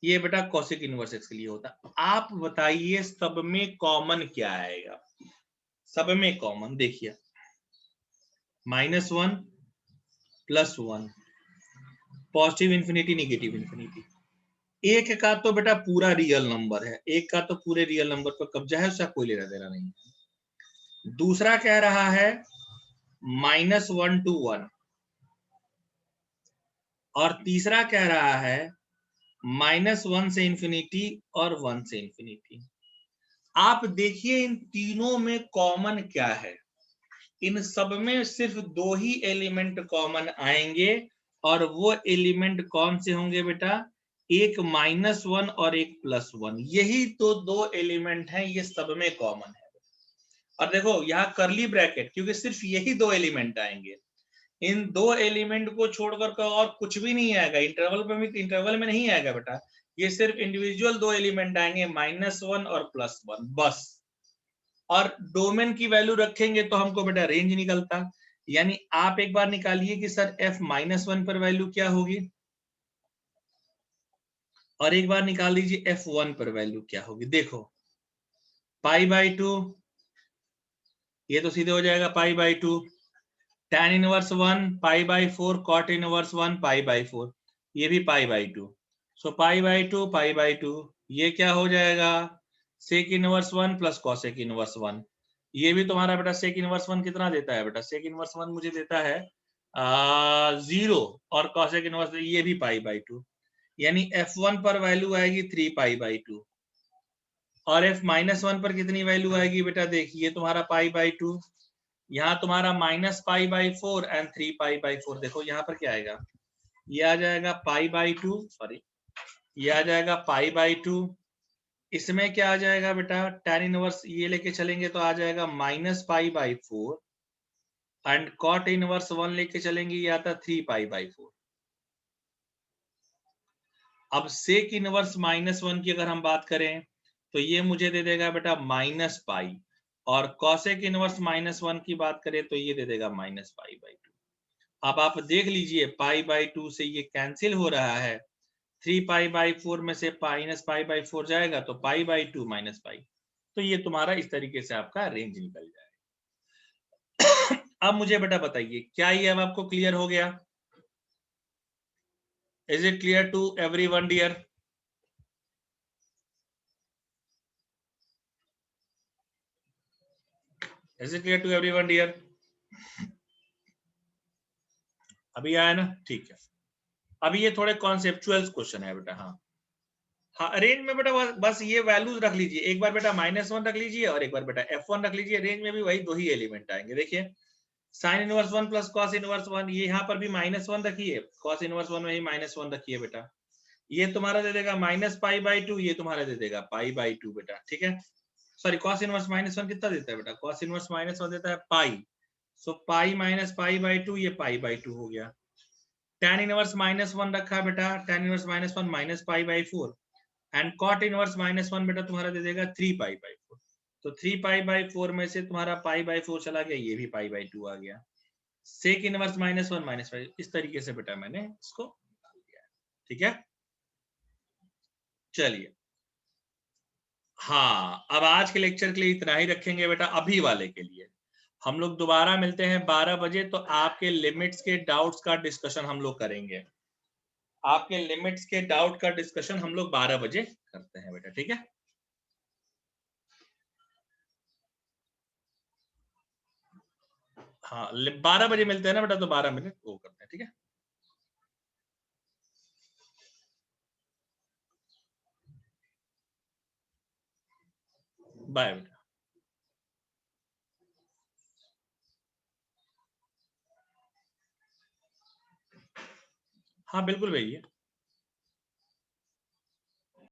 ये बेटा कॉसिक इनवर्स एक्स के लिए होता है। आप बताइए सब में कॉमन क्या आएगा। सब में कॉमन देखिए, -1 +1, पॉजिटिव इन्फिनिटी, निगेटिव इन्फिनिटी। एक का तो बेटा पूरा रियल नंबर है, एक का तो पूरे रियल नंबर पर कब्जा है, उसका कोई लेना देना नहीं है। दूसरा कह रहा है -1 to 1, और तीसरा कह रहा है -1 से इंफिनिटी और 1 से इंफिनिटी। आप देखिए इन तीनों में कॉमन क्या है। इन सब में सिर्फ दो ही एलिमेंट कॉमन आएंगे, और वो एलिमेंट कौन से होंगे बेटा, एक -1 और एक +1। यही तो दो एलिमेंट हैं, ये सब में कॉमन है। और देखो यहाँ करली ब्रैकेट, क्योंकि सिर्फ यही दो एलिमेंट आएंगे। इन दो एलिमेंट को छोड़कर और कुछ भी नहीं आएगा, इंटरवल पे भी, इंटरवल में नहीं आएगा बेटा। ये सिर्फ इंडिविजुअल दो एलिमेंट आएंगे, -1 और +1 बस। और डोमेन की वैल्यू रखेंगे तो हमको बेटा रेंज निकलता। यानी आप एक बार निकालिए कि सर f-1 पर वैल्यू क्या होगी, और एक बार निकाल दीजिए f1 पर वैल्यू क्या होगी। देखो, π/2, ये तो सीधे हो जाएगा π/2। tan इनवर्स 1 π/4, cot इनवर्स 1 π/4, ये भी π/2। सो π/2 π/2, ये क्या हो जाएगा, sec inverse 1 plus cosec inverse 1। ये भी तुम्हारा बेटा सेक इनवर्स 1 कितना देता है बेटा? सेक इनवर्स 1 मुझे देता है 0 और कॉसेक इनवर्स ये भी पाई बाई 2, यानी f1 पर वैल्यू आएगी 3 पाई बाई 2 और f माइनस 1 पर कितनी वैल्यू आएगी बेटा? देखिए तुम्हारा पाई बाई 2, यहाँ तुम्हारा minus pi by 4 and 3 pi by 4। देखो यहाँ पर क्या आएगा, ये आ जाएगा पाई बाई 2, सॉरी ये आ जाएगा पाई बाई 2। इसमें क्या आ जाएगा बेटा? tan इनवर्स ये लेके चलेंगे तो आ जाएगा minus pi by 4 and cot inverse 1 लेके चलेंगे ये आता 3 पाई बाई 4। अब सेक इनवर्स माइनस 1 की अगर हम बात करें तो ये मुझे दे देगा बेटा माइनस पाई, और कॉसेक इनवर्स माइनस 1 की बात करें तो ये दे देगा माइनस पाई बाई 2। अब आप देख लीजिए पाई बाई 2 से ये कैंसिल हो रहा है, 3 पाई बाई 4 में से माइनस पाई बाई 4 जाएगा तो पाई बाई 2 माइनस पाई, तो ये तुम्हारा इस तरीके से आपका रेंज निकल जाएगा। अब मुझे बेटा बताइए क्या ये अब आपको क्लियर हो गया? Is it clear to everyone dear? Is it clear to everyone dear? अभी आया ना? ठीक है। अभी ये थोड़े कॉन्सेप्चुअल क्वेश्चन है बेटा। हाँ हाँ, रेंज में बेटा बस ये वैल्यूज रख लीजिए, एक बार बेटा -1 रख लीजिए और एक बार बेटा f1 रख लीजिए। रेंज में भी वही दो ही एलिमेंट आएंगे। देखिए sine inverse 1 plus cos inverse 1, ये यहाँ पर भी -1 रखिए, कॉस इनवर्स 1 में ही -1 रखिए बेटा। ये तुम्हारा दे देगा माइनस पाई बाई 2, ये तुम्हारा दे देगा पाई बाई 2 बेटा। ठीक है, सॉरी कॉस इनवर्स -1 कितना देता है बेटा? कॉस इनवर्स -1 देता है पाई, सो पाई माइनस पाई बाई 2, ये पाई बाई 2 हो गया। tan इनवर्स -1 रखा है बेटा, tan inverse -1 minus pi by 4 and cot inverse -1 बेटा तुम्हारा दे देगा 3 पाई बाई 4। तो 3 पाई बाई 4 में से तुम्हारा पाई बाई 4 चला गया, ये भी पाई बाई 2 आ गया। सेक इनवर्स -1 माइनस पाई, इस तरीके से बेटा मैंने इसको डाल दिया। ठीक है, चलिए हाँ, अब आज के लेक्चर के लिए इतना ही रखेंगे बेटा। अभी वाले के लिए हम लोग दोबारा मिलते हैं 12 बजे, तो आपके लिमिट्स के डाउट्स का डिस्कशन हम लोग करेंगे। आपके लिमिट्स के डाउट का डिस्कशन हम लोग 12 बजे करते हैं बेटा। ठीक है, हाँ 12 बजे मिलते हैं ना बेटा, तो 12 मिनट वो करते हैं। ठीक है, बाय बेटा। हाँ बिल्कुल भैया।